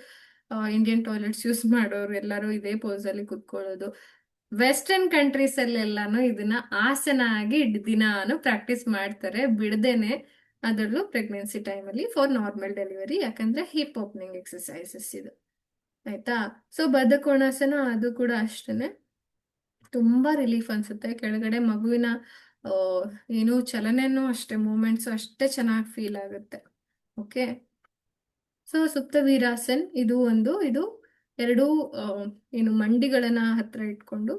ಇಂಡಿಯನ್ ಟಾಯ್ಲೆಟ್ಸ್ ಯೂಸ್ ಮಾಡೋರು ಎಲ್ಲರೂ ಇದೇ ಪೋಸ್ ಅಲ್ಲಿ ಕುತ್ಕೊಳ್ಳೋದು. ವೆಸ್ಟರ್ನ್ ಕಂಟ್ರೀಸ್ ಅಲ್ಲೆಲ್ಲಾನು ಇದನ್ನ ಆಸನ ಆಗಿ ದಿನಾನು ಪ್ರಾಕ್ಟೀಸ್ ಮಾಡ್ತಾರೆ ಬಿಡದೇನೆ. ಅದರಲ್ಲೂ ಪ್ರೆಗ್ನೆನ್ಸಿ ಟೈಮಲ್ಲಿ ಫಾರ್ ನಾರ್ಮಲ್ ಡೆಲಿವರಿ, ಯಾಕಂದ್ರೆ ಹಿಪ್ ಓಪನಿಂಗ್ ಎಕ್ಸಸೈಸಸ್ ಇದು. ಆಯ್ತಾ? ಸೊ ಬದ್ಧಕೋಣಾಸನ ಅದು ಕೂಡ ಅಷ್ಟೇನೆ, ತುಂಬಾ ರಿಲೀಫ್ ಅನ್ಸುತ್ತೆ. ಕೆಳಗಡೆ ಮಗುವಿನ ಆ, ಏನು ಚಲನೆನೂ ಅಷ್ಟೇ, ಮೂಮೆಂಟ್ಸ್ ಅಷ್ಟೇ ಚೆನ್ನಾಗಿ ಫೀಲ್ ಆಗುತ್ತೆ. ಓಕೆ. ಸೊ ಸುಪ್ತ ವೀರಾಸನ್ ಇದು ಎರಡೂ ಏನು ಮಂಡಿಗಳನ್ನ ಹತ್ರ ಇಟ್ಕೊಂಡು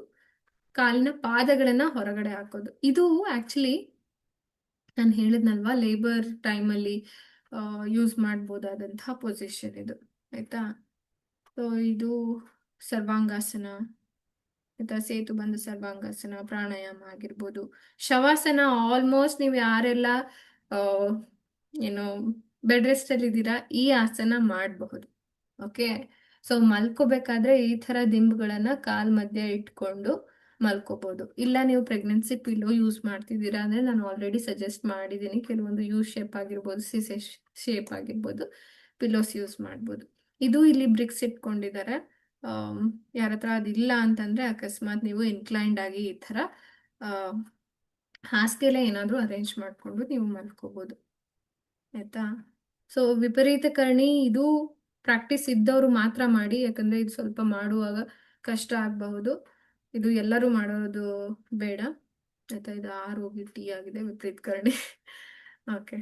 ಕಾಲಿನ ಪಾದಗಳನ್ನ ಹೊರಗಡೆ ಹಾಕೋದು. ಇದು ಆಕ್ಚುಲಿ ನಾನು ಹೇಳಿದ್ನಲ್ವಾ, ಲೇಬರ್ ಟೈಮಲ್ಲಿ ಯೂಸ್ ಮಾಡ್ಬೋದಾದಂತಹ ಪೊಸಿಷನ್ ಇದು. ಆಯ್ತಾ? ಸೊ ಇದು ಸರ್ವಾಂಗಾಸನ, ಆಯ್ತಾ? ಸೇತು ಬಂದ ಸರ್ವಾಂಗಾಸನ, ಪ್ರಾಣಾಯಾಮ ಆಗಿರ್ಬೋದು, ಶವಾಸನ. ಆಲ್ಮೋಸ್ಟ್ ನೀವು ಯಾರೆಲ್ಲ ಆ, ಏನು ಬೆಡ್ ರೆಸ್ಟ್ ಅಲ್ಲಿ ಇದ್ದೀರಾ, ಈ ಆಸನ ಮಾಡಬಹುದು. ಓಕೆ. ಸೊ ಮಲ್ಕೋಬೇಕಾದ್ರೆ ಈ ತರ ದಿಂಬುಗಳನ್ನ ಕಾಲ್ ಮಧ್ಯೆ ಇಟ್ಕೊಂಡು ಮಲ್ಕೋಬಹುದು. ಇಲ್ಲ ನೀವು ಪ್ರೆಗ್ನೆನ್ಸಿ ಪಿಲ್ಲೋ ಯೂಸ್ ಮಾಡ್ತಿದ್ದೀರಾ ಅಂದ್ರೆ ನಾನು ಆಲ್ರೆಡಿ ಸಜೆಸ್ಟ್ ಮಾಡಿದ್ದೀನಿ, ಕೆಲವೊಂದು ಯು ಶೇಪ್ ಆಗಿರ್ಬೋದು, ಸಿಸೆ ಶೇಪ್ ಆಗಿರ್ಬೋದು, ಪಿಲ್ಲೋಸ್ ಯೂಸ್ ಮಾಡ್ಬೋದು. ಇದು ಇಲ್ಲಿ ಬ್ರಿಕ್ಸ್ ಇಟ್ಕೊಂಡಿದ್ದಾರೆ. ಯಾರ ಹತ್ರ ಅದಿಲ್ಲ ಅಂತಂದ್ರೆ ಅಕಸ್ಮಾತ್ ನೀವು ಇನ್ಕ್ಲೈನ್ಡ್ ಆಗಿ ಈ ತರ ಹಾಸಿಗೆಲೆ ಏನಾದ್ರೂ ಅರೇಂಜ್ ಮಾಡ್ಕೊಂಡು ನೀವು ಮಲ್ಕೋಬಹುದು. ಆಯ್ತಾ? ಸೊ ವಿಪರೀತ ಕರ್ಣಿ ಇದು ಪ್ರಾಕ್ಟೀಸ್ ಇದ್ದವರು ಮಾತ್ರ ಮಾಡಿ, ಯಾಕಂದ್ರೆ ಇದು ಸ್ವಲ್ಪ ಮಾಡುವಾಗ ಕಷ್ಟ ಆಗಬಹುದು. ಇದು ಎಲ್ಲರೂ ಮಾಡೋದು ಬೇಡ. ಆಯ್ತಾ? ಇದು ಆರ್ ಹೋಗಿ ಟಿ ಆಗಿದೆ, ವಿಪರೀತ ಕರ್ಣಿ. ಓಕೆ.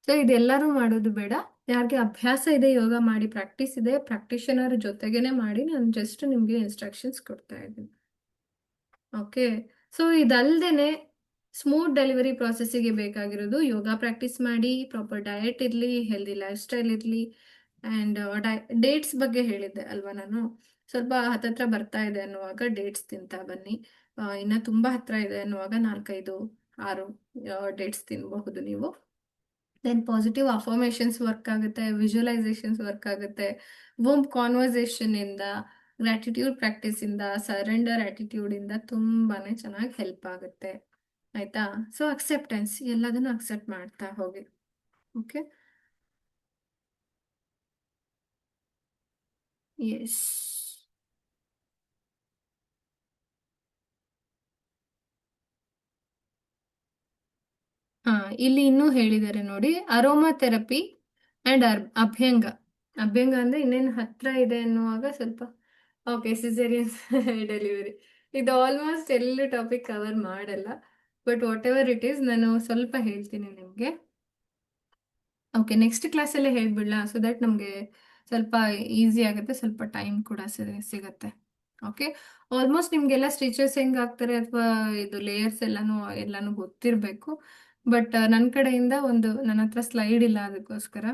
ಸೊ ಇದೆಲ್ಲರೂ ಮಾಡೋದು ಬೇಡ. ಯಾರಿಗೆ ಅಭ್ಯಾಸ ಇದೆ, ಯೋಗ ಮಾಡಿ ಪ್ರಾಕ್ಟೀಸ್ ಇದೆ, ಪ್ರಾಕ್ಟೀಷನರ್ ಜೊತೆಗೇನೆ ಮಾಡಿ. ನಾನು ಜಸ್ಟ್ ನಿಮ್ಗೆ ಇನ್ಸ್ಟ್ರಕ್ಷನ್ಸ್ ಕೊಡ್ತಾ ಇದ್ದೀನಿ. ಓಕೆ. ಸೊ ಇದಲ್ದೇನೆ ಸ್ಮೂತ್ ಡೆಲಿವರಿ ಪ್ರಾಸೆಸ್ಸಿಗೆ ಬೇಕಾಗಿರೋದು ಯೋಗ ಪ್ರಾಕ್ಟೀಸ್ ಮಾಡಿ, ಪ್ರಾಪರ್ ಡಯಟ್ ಇರಲಿ, ಹೆಲ್ದಿ ಲೈಫ್ ಸ್ಟೈಲ್ ಇರಲಿ, ಆ್ಯಂಡ್ ಡೇಟ್ಸ್ ಬಗ್ಗೆ ಹೇಳಿದ್ದೆ ಅಲ್ವಾ ನಾನು. ಸ್ವಲ್ಪ ಹತ್ತತ್ರ ಬರ್ತಾ ಇದೆ ಅನ್ನುವಾಗ ಡೇಟ್ಸ್ ತಿಂತಾ ಬನ್ನಿ. ಇನ್ನು ತುಂಬ ಹತ್ರ ಇದೆ ಅನ್ನುವಾಗ 4-5-6 ಡೇಟ್ಸ್ ತಿನ್ನಬಹುದು ನೀವು. ದೆನ್ ಪಾಸಿಟಿವ್ ಅಫರ್ಮೇಷನ್ಸ್ ವರ್ಕ್ ಆಗುತ್ತೆ, ವಿಜುವಲೈಸೇಷನ್ಸ್ ವರ್ಕ್ ಆಗುತ್ತೆ, ವೋಮ್ ಕಾನ್ವರ್ಸೇಷನ್ ಇಂದ, ಗ್ರಾಟಿಟ್ಯೂಡ್ ಪ್ರಾಕ್ಟೀಸ್ ಇಂದ, ಸರೆಂಡರ್ ಆಟಿಟ್ಯೂಡ್ ಇಂದ ತುಂಬಾನೇ ಚೆನ್ನಾಗಿ ಹೆಲ್ಪ್ ಆಗುತ್ತೆ. ಆಯ್ತಾ? ಸೊ ಅಕ್ಸೆಪ್ಟೆನ್ಸ್, ಎಲ್ಲದನ್ನು ಅಕ್ಸೆಪ್ಟ್ ಮಾಡ್ತಾ ಹೋಗಿ. ಓಕೆ. ಎಸ್. ಹಾ, ಇಲ್ಲಿ ಇನ್ನೂ ಹೇಳಿದ್ದಾರೆ ನೋಡಿ, ಅರೋಮಾ ಥೆರಪಿ ಅಂಡ್ ಅಭ್ಯಂಗ. ಅಭ್ಯಂಗ ಅಂದ್ರೆ ಇನ್ನೇನು ಹತ್ರ ಇದೆ ಅನ್ನುವಾಗ ಸ್ವಲ್ಪ ಓಕೆ, ಸಿಸೇರಿಯನ್ ಡೆಲಿವರಿ. ಇದು ಆಲ್ಮೋಸ್ಟ್ ಎಲ್ಲೂ ಟಾಪಿಕ್ ಕವರ್ ಮಾಡಲ್ಲ, but what ever it is ನಾನು ಸ್ವಲ್ಪ ಹೇಳ್ತೀನಿ ನಿಮಗೆ. ಓಕೆ, ನೆಕ್ಸ್ಟ್ ಕ್ಲಾಸಲ್ಲೇ ಹೇಳ್ಬಿಡ್ಲಾ, ಸೊ ದಟ್ ನಮಗೆ ಸ್ವಲ್ಪ ಈಸಿ ಆಗುತ್ತೆ, ಸ್ವಲ್ಪ ಟೈಮ್ ಕೂಡ ಸಿಗತ್ತೆ. ಓಕೆ. ಆಲ್ಮೋಸ್ಟ್ ನಿಮಗೆಲ್ಲ ಸ್ಟಿಚಸ್ ಹೆಂಗೆ ಹಾಕ್ತಾರೆ ಅಥವಾ ಇದು ಲೇಯರ್ಸ್ ಎಲ್ಲಾನು ಗೊತ್ತಿರಬೇಕು. ಬಟ್ ನನ್ನ ಕಡೆಯಿಂದ ನನ್ನ ಹತ್ರ ಸ್ಲೈಡ್ ಇಲ್ಲ, ಅದಕ್ಕೋಸ್ಕರ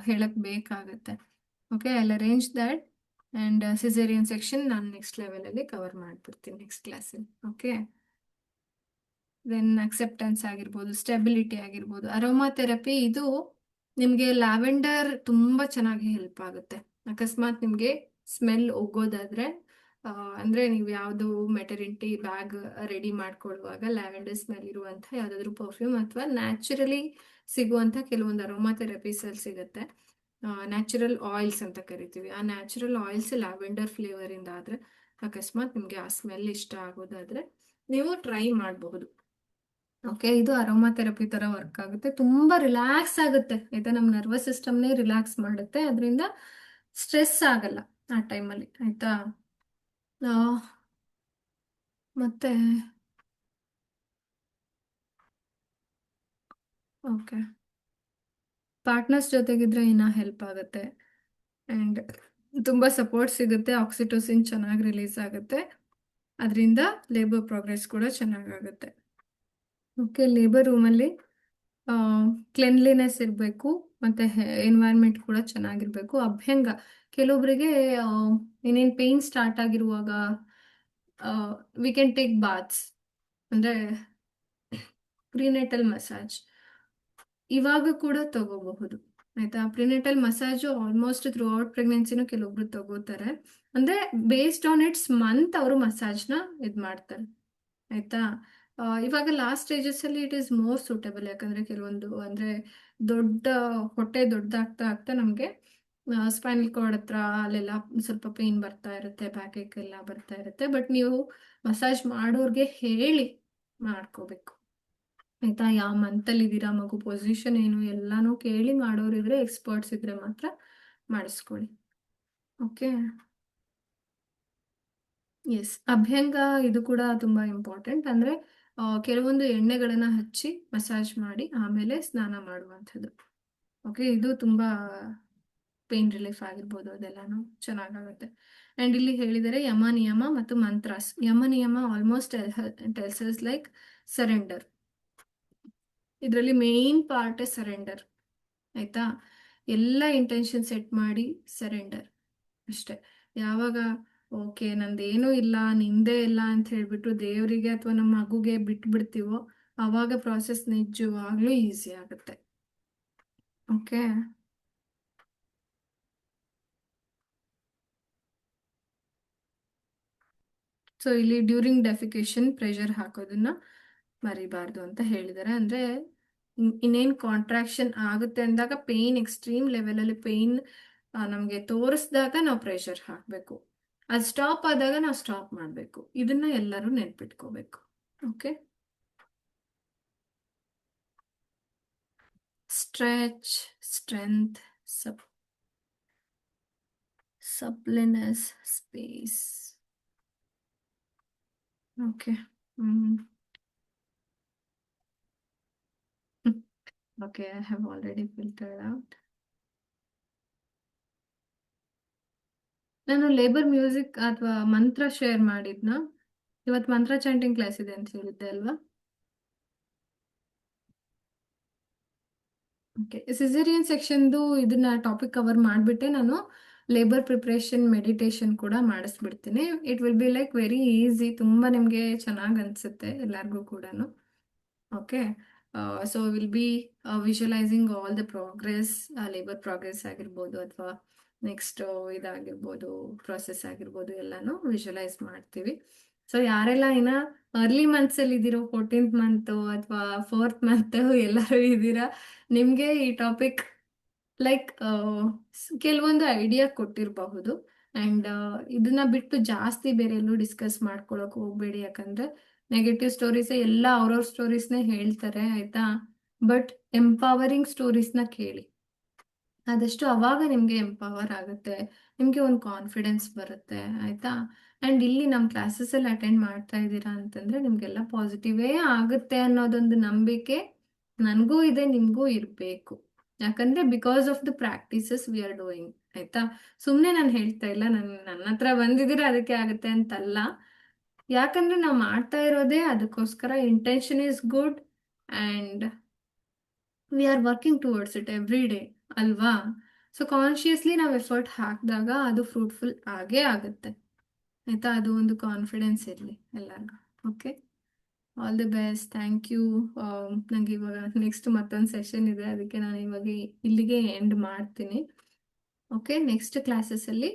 ಹೇಳಕ್ ಬೇಕಾಗತ್ತೆ. Okay, I will arrange that. And caesarean section ನಾನು ನೆಕ್ಸ್ಟ್ ಲೆವೆಲಲ್ಲಿ ಕವರ್ ಮಾಡ್ಬಿಡ್ತೀನಿ ನೆಕ್ಸ್ಟ್ ಕ್ಲಾಸಲ್ಲಿ. ಓಕೆ. ದೆನ್ ಅಕ್ಸೆಪ್ಟೆನ್ಸ್ ಆಗಿರ್ಬೋದು, ಸ್ಟೆಬಿಲಿಟಿ ಆಗಿರ್ಬೋದು. ಅರೋಮಾ ಥೆರಪಿ ಇದು ನಿಮಗೆ ಲ್ಯಾವೆಂಡರ್ ತುಂಬ ಚೆನ್ನಾಗಿ ಹೆಲ್ಪ್ ಆಗುತ್ತೆ. ಅಕಸ್ಮಾತ್ ನಿಮಗೆ ಸ್ಮೆಲ್ ಒಗ್ಗೋದಾದ್ರೆ, ಅಂದರೆ ನೀವು ಯಾವುದು ಮೆಟರ್ನಿಟಿ ಬ್ಯಾಗ್ ರೆಡಿ ಮಾಡ್ಕೊಳ್ಳುವಾಗ ಲ್ಯಾವೆಂಡರ್ ಸ್ಮೆಲ್ ಇರುವಂಥ ಯಾವುದಾದ್ರೂ ಪರ್ಫ್ಯೂಮ್ ಅಥವಾ ನ್ಯಾಚುರಲಿ ಸಿಗುವಂಥ ಕೆಲವೊಂದು ಅರೋಮಾ ಥೆರಪೀಸಲ್ಲಿ ಸಿಗುತ್ತೆ. ನ್ಯಾಚುರಲ್ ಆಯಿಲ್ಸ್ ಅಂತ ಕರಿತೀವಿ. ಆ ನ್ಯಾಚುರಲ್ ಆಯಿಲ್ಸ್ ಲ್ಯಾವೆಂಡರ್ ಫ್ಲೇವರಿಂದ ಆದರೆ, ಅಕಸ್ಮಾತ್ ನಿಮಗೆ ಆ ಸ್ಮೆಲ್ ಇಷ್ಟ ಆಗೋದಾದ್ರೆ ನೀವು ಟ್ರೈ ಮಾಡಬಹುದು. ಓಕೆ. ಇದು ಅರೋಮಾ ಥೆರಪಿ ತರ ವರ್ಕ್ ಆಗುತ್ತೆ, ತುಂಬಾ ರಿಲ್ಯಾಕ್ಸ್ ಆಗುತ್ತೆ. ಆಯ್ತಾ? ನಮ್ಮ ನರ್ವಸ್ ಸಿಸ್ಟಮ್ನೇ ರಿಲ್ಯಾಕ್ಸ್ ಮಾಡುತ್ತೆ, ಅದರಿಂದ ಸ್ಟ್ರೆಸ್ ಆಗಲ್ಲ ಆ ಟೈಮಲ್ಲಿ. ಆಯ್ತಾ? ಆ, ಮತ್ತೆ ಓಕೆ, ಪಾರ್ಟ್ನರ್ಸ್ ಜೊತೆಗಿದ್ರೆ ಇನ್ನ ಹೆಲ್ಪ್ ಆಗುತ್ತೆ. ಆ್ಯಂಡ್ ತುಂಬ ಸಪೋರ್ಟ್ ಸಿಗುತ್ತೆ, ಆಕ್ಸಿಟೋಸಿನ್ ಚೆನ್ನಾಗಿ ರಿಲೀಸ್ ಆಗುತ್ತೆ, ಅದರಿಂದ ಲೇಬರ್ ಪ್ರೋಗ್ರೆಸ್ ಕೂಡ ಚೆನ್ನಾಗಾಗುತ್ತೆ. ಓಕೆ. ಲೇಬರ್ ರೂಮಲ್ಲಿ ಕ್ಲೆನ್ಲಿನೆಸ್ ಇರಬೇಕು, ಮತ್ತು ಎನ್ವೈರ್ಮೆಂಟ್ ಕೂಡ ಚೆನ್ನಾಗಿರಬೇಕು. ಅಭ್ಯಂಗ ಕೆಲವೊಬ್ಬರಿಗೆ ಏನೇನು ಪೇಯ್ನ್ ಸ್ಟಾರ್ಟ್ ಆಗಿರುವಾಗ ವಿ ಕ್ಯಾನ್ ಟೇಕ್ ಬಾತ್ಸ್, ಅಂದರೆ ಪ್ರಿನೇಟಲ್ ಮಸಾಜ್ ಇವಾಗ ಕೂಡ ತಗೋಬಹುದು. ಆಯ್ತಾ? ಪ್ರಿನೇಟಲ್ ಮಸಾಜು ಆಲ್ಮೋಸ್ಟ್ ಥ್ರೂ ಔಟ್ ಪ್ರೆಗ್ನೆನ್ಸಿನೂ ಕೆಲವೊಬ್ರು ತಗೋತಾರೆ. ಅಂದರೆ ಬೇಸ್ಡ್ ಆನ್ ಇಟ್ಸ್ ಮಂತ್ ಅವರು ಮಸಾಜ್ನ ಇದು ಮಾಡ್ತಾರೆ. ಆಯ್ತಾ. ಇವಾಗ ಲಾಸ್ಟ್ ಸ್ಟೇಜಸ್ ಅಲ್ಲಿ ಇಟ್ ಈಸ್ ಮೋರ್ ಸೂಟಬಲ್, ಯಾಕಂದ್ರೆ ಕೆಲವೊಂದು ಅಂದ್ರೆ ದೊಡ್ಡ ಹೊಟ್ಟೆ ದೊಡ್ಡದಾಗ್ತಾ ಆಗ್ತಾ ನಮಗೆ ಸ್ಪೈನಲ್ ಕಾರ್ಡ್ ಹತ್ರ ಅಲ್ಲೆಲ್ಲ ಸ್ವಲ್ಪ ಪೇನ್ ಬರ್ತಾ ಇರುತ್ತೆ, ಬ್ಯಾಕ್ ಏಕ್ ಎಲ್ಲ ಬರ್ತಾ ಇರುತ್ತೆ. ಬಟ್ ನೀವು ಮಸಾಜ್ ಮಾಡೋರ್ಗೆ ಹೇಳಿ ಮಾಡ್ಕೋಬೇಕು, ಆಯ್ತಾ. ಯಾವ ಮಂತಲ್ಲಿ ಇದ್ದೀರಾ, ಮಗು ಪೊಸಿಷನ್ ಏನು ಎಲ್ಲಾನು ಕೇಳಿ ಮಾಡೋರಿದ್ರೆ, ಎಕ್ಸ್ಪರ್ಟ್ಸ್ ಇದ್ರೆ ಮಾತ್ರ ಮಾಡಿಸ್ಕೊಳ್ಳಿ. ಓಕೆ. ಎಸ್, ಅಭ್ಯಂಗ ಇದು ಕೂಡ ತುಂಬಾ ಇಂಪಾರ್ಟೆಂಟ್. ಅಂದ್ರೆ ಕೆಲವೊಂದು ಎಣ್ಣೆಗಳನ್ನ ಹಚ್ಚಿ ಮಸಾಜ್ ಮಾಡಿ ಆಮೇಲೆ ಸ್ನಾನ ಮಾಡುವಂಥದ್ದು. ಓಕೆ, ಇದು ತುಂಬಾ ಪೇನ್ ರಿಲೀಫ್ ಆಗಿರ್ಬೋದು, ಅದೆಲ್ಲಾನು ಚೆನ್ನಾಗಾಗುತ್ತೆ. ಅಂಡ್ ಇಲ್ಲಿ ಹೇಳಿದರೆ ಯಮ ನಿಯಮ ಮತ್ತು ಮಂತ್ರಾಸ್. ಯಮ ನಿಯಮ ಆಲ್ಮೋಸ್ಟ್ ಟೆಲ್ಸ್ ಲೈಕ್ ಸರೆಂಡರ್. ಇದರಲ್ಲಿ ಮೇನ್ ಪಾರ್ಟ್ ಸರೆಂಡರ್, ಆಯ್ತಾ. ಎಲ್ಲ ಇಂಟೆನ್ಷನ್ ಸೆಟ್ ಮಾಡಿ ಸರೆಂಡರ್ ಅಷ್ಟೆ. ಯಾವಾಗ ಓಕೆ ನಂದೇನೂ ಇಲ್ಲ ನಿಂದೇ ಇಲ್ಲ ಅಂತ ಹೇಳ್ಬಿಟ್ಟು ದೇವರಿಗೆ ಅಥವಾ ನಮ್ಮ ಮಗುಗೆ ಬಿಟ್ಬಿಡ್ತೀವೋ ಆವಾಗ ಪ್ರಾಸೆಸ್ ನಿಜವಾಗ್ಲೂ ಈಸಿ ಆಗುತ್ತೆ. ಓಕೆ. ಸೊ ಇಲ್ಲಿ ಡ್ಯೂರಿಂಗ್ ಡೆಫಿಕೇಶನ್ ಪ್ರೆಷರ್ ಹಾಕೋದನ್ನ ಮರಿಬಾರ್ದು ಅಂತ ಹೇಳಿದ್ದಾರೆ. ಅಂದ್ರೆ ಇನ್ನೇನು ಕಾಂಟ್ರಾಕ್ಷನ್ ಆಗುತ್ತೆ ಅಂದಾಗ ಪೇನ್ ಎಕ್ಸ್ಟ್ರೀಮ್ ಲೆವೆಲಲ್ಲಿ ಪೇನ್ ನಮಗೆ ತೋರಿಸಿದಾಗ ನಾವು ಪ್ರೆಷರ್ ಹಾಕಬೇಕು. ಅದು ಸ್ಟಾಪ್ ಆದಾಗ ನಾವು ಸ್ಟಾಪ್ ಮಾಡಬೇಕು. ಇದನ್ನ ಎಲ್ಲರೂ ನೆನ್ಪಿಟ್ಕೋಬೇಕು. Okay. Stretch, strength, suppleness, space. Okay. Okay, I have already filtered out. ನಾನು ಲೇಬರ್ ಮ್ಯೂಸಿಕ್ ಅಥವಾ ಮಂತ್ರ ಶೇರ್ ಮಾಡಿದ್ನ. ಇವತ್ತು ಮಂತ್ರ ಚಾಂಟಿಂಗ್ ಕ್ಲಾಸ್ ಇದೆ ಅಂತ ಹೇಳಿದ್ದೆ ಅಲ್ವಾ. ಓಕೆ, ಸಿಸೇರಿಯನ್ ಸೆಕ್ಷನ್ದು ಇದನ್ನ ಟಾಪಿಕ್ ಕವರ್ ಮಾಡಿಬಿಟ್ಟೆ ನಾನು ಲೇಬರ್ ಪ್ರಿಪ್ರೇಷನ್ ಮೆಡಿಟೇಷನ್ ಕೂಡ ಮಾಡಿಸ್ಬಿಡ್ತೀನಿ. It will be like very easy, ತುಂಬ ನಿಮಗೆ ಚೆನ್ನಾಗಿ ಅನಿಸುತ್ತೆ ಎಲ್ಲರಿಗೂ ಕೂಡ. Okay. So will be visualising all the progress, labour progress ಆಗಿರ್ಬೋದು ಅಥವಾ ನೆಕ್ಸ್ಟ್ ಇದಾಗಿರ್ಬೋದು, ಪ್ರೊಸೆಸ್ ಆಗಿರ್ಬೋದು, ಎಲ್ಲಾನು ವಿಜುವಲೈಸ್ ಮಾಡ್ತೀವಿ. ಸೊ ಯಾರೆಲ್ಲ ಇನ್ನ ಅರ್ಲಿ ಮಂತ್ಸ್ ಅಲ್ಲಿ ಇದ್ದೀರೋ, 14th ಮಂತ್ ಅಥವಾ 4th ಮಂತ್ ಎಲ್ಲರೂ ಇದ್ದೀರಾ, ನಿಮ್ಗೆ ಈ ಟಾಪಿಕ್ ಲೈಕ್ ಕೆಲವೊಂದು ಐಡಿಯಾ ಕೊಟ್ಟಿರಬಹುದು. ಅಂಡ್ ಇದನ್ನ ಬಿಟ್ಟು ಜಾಸ್ತಿ ಬೇರೆ ಎಲ್ಲೂ ಡಿಸ್ಕಸ್ ಮಾಡ್ಕೊಳಕ್ ಹೋಗ್ಬೇಡಿ, ಯಾಕಂದ್ರೆ ನೆಗೆಟಿವ್ ಸ್ಟೋರೀಸ್ ಎಲ್ಲ ಅವ್ರವ್ರ ಸ್ಟೋರೀಸ್ನೇ ಹೇಳ್ತಾರೆ, ಆಯ್ತಾ. ಬಟ್ ಎಂಪವರಿಂಗ್ ಸ್ಟೋರೀಸ್ನ ಕೇಳಿ, ಆದಷ್ಟು ಅವಾಗ ನಿಮ್ಗೆ ಎಂಪವರ್ ಆಗುತ್ತೆ, ನಿಮ್ಗೆ ಒಂದು ಕಾನ್ಫಿಡೆನ್ಸ್ ಬರುತ್ತೆ, ಆಯ್ತಾ. ಅಂಡ್ ಇಲ್ಲಿ ನಮ್ಮ ಕ್ಲಾಸಸ್ ಅಲ್ಲಿ ಅಟೆಂಡ್ ಮಾಡ್ತಾ ಇದ್ದೀರಾ ಅಂತಂದ್ರೆ ನಿಮ್ಗೆಲ್ಲ ಪಾಸಿಟಿವೇ ಆಗುತ್ತೆ ಅನ್ನೋದೊಂದು ನಂಬಿಕೆ ನನಗೂ ಇದೆ, ನಿಮ್ಗೂ ಇರಬೇಕು. ಯಾಕಂದ್ರೆ because of the practices we are doing, ಆಯ್ತಾ. ಸುಮ್ಮನೆ ನಾನು ಹೇಳ್ತಾ ಇಲ್ಲ, ನನ್ನ ಹತ್ರ ಬಂದಿದ್ದೀರಾ ಅದಕ್ಕೆ ಆಗುತ್ತೆ ಅಂತಲ್ಲ. ಯಾಕಂದ್ರೆ ನಾವು ಮಾಡ್ತಾ ಇರೋದೇ ಅದಕ್ಕೋಸ್ಕರ. Intention is good and we are working towards it every day, ಅಲ್ವಾ. ಸೊ ಕಾನ್ಶಿಯಸ್ಲಿ ನಾವು ಎಫರ್ಟ್ ಹಾಕಿದಾಗ ಅದು ಫ್ರೂಟ್ಫುಲ್ ಆಗೇ ಆಗುತ್ತೆ, ಆಯ್ತಾ. ಅದು ಒಂದು ಕಾನ್ಫಿಡೆನ್ಸ್ ಇರಲಿ ಎಲ್ಲರಿಗೂ. Okay, all the best, thank you. ನಂಗೆ ಇವಾಗ ನೆಕ್ಸ್ಟ್ ಮತ್ತೊಂದು ಸೆಷನ್ ಇದೆ, ಅದಕ್ಕೆ ನಾನು ಇವಾಗ ಇಲ್ಲಿಗೆ ಎಂಡ್ ಮಾಡ್ತೀನಿ. ಓಕೆ, ನೆಕ್ಸ್ಟ್ ಕ್ಲಾಸಸ್ಸಲ್ಲಿ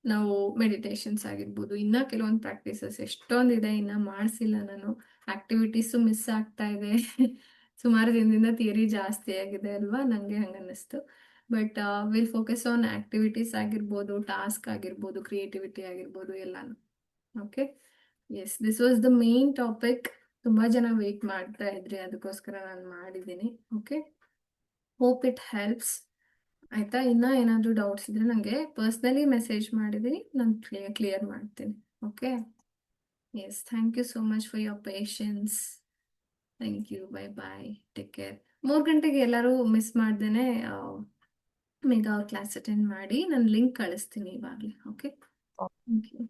ನಾವು ಮೆಡಿಟೇಷನ್ಸ್ ಆಗಿರ್ಬೋದು, ಇನ್ನ ಕೆಲವೊಂದು ಪ್ರಾಕ್ಟೀಸಸ್ ಎಷ್ಟೊಂದಿದೆ, ಇನ್ನ ಮಾಡಿಸಿಲ್ಲ ನಾನು. ಆಕ್ಟಿವಿಟೀಸು ಮಿಸ್ ಆಗ್ತಾ ಇದೆ. ಸುಮಾರು ದಿನದಿಂದ ಥಿಯರಿ ಜಾಸ್ತಿ ಆಗಿದೆ ಅಲ್ವಾ, ನನಗೆ ಹಂಗೆ ಅನ್ನಿಸ್ತು. But will focus on activities ಆಗಿರ್ಬೋದು, ಟಾಸ್ಕ್ ಆಗಿರ್ಬೋದು, ಕ್ರಿಯೇಟಿವಿಟಿ ಆಗಿರ್ಬೋದು, ಎಲ್ಲಾನು. Okay. Yes, this was the main topic. ತುಂಬ ಜನ ವೆಯ್ಟ್ ಮಾಡ್ತಾ ಇದ್ರಿ, ಅದಕ್ಕೋಸ್ಕರ ನಾನು ಮಾಡಿದ್ದೀನಿ. ಓಕೆ, ಹೋಪ್ ಇಟ್ ಹೆಲ್ಪ್ಸ್, ಆಯ್ತಾ. ಇನ್ನ ಏನಾದರೂ ಡೌಟ್ಸ್ ಇದ್ರೆ ನನಗೆ ಪರ್ಸ್ನಲಿ ಮೆಸೇಜ್ ಮಾಡಿದ್ದೀನಿ, ನಾನು ಕ್ಲಿಯರ್ ಮಾಡ್ತೀನಿ. Okay. Yes, thank you so much for your patience. Thank you, bye bye, take care. 3 ಗಂಟೆಗೆ ಎಲ್ಲರೂ ಮಿಸ್ ಮಾಡ್ದೇನೆ ಮೆಗಾ ಕ್ಲಾಸ್ ಅಟೆಂಡ್ ಮಾಡಿ, ನಾನು ಲಿಂಕ್ ಕಳಿಸ್ತೀನಿ ಇವಾಗಲೇ. Okay, thank you.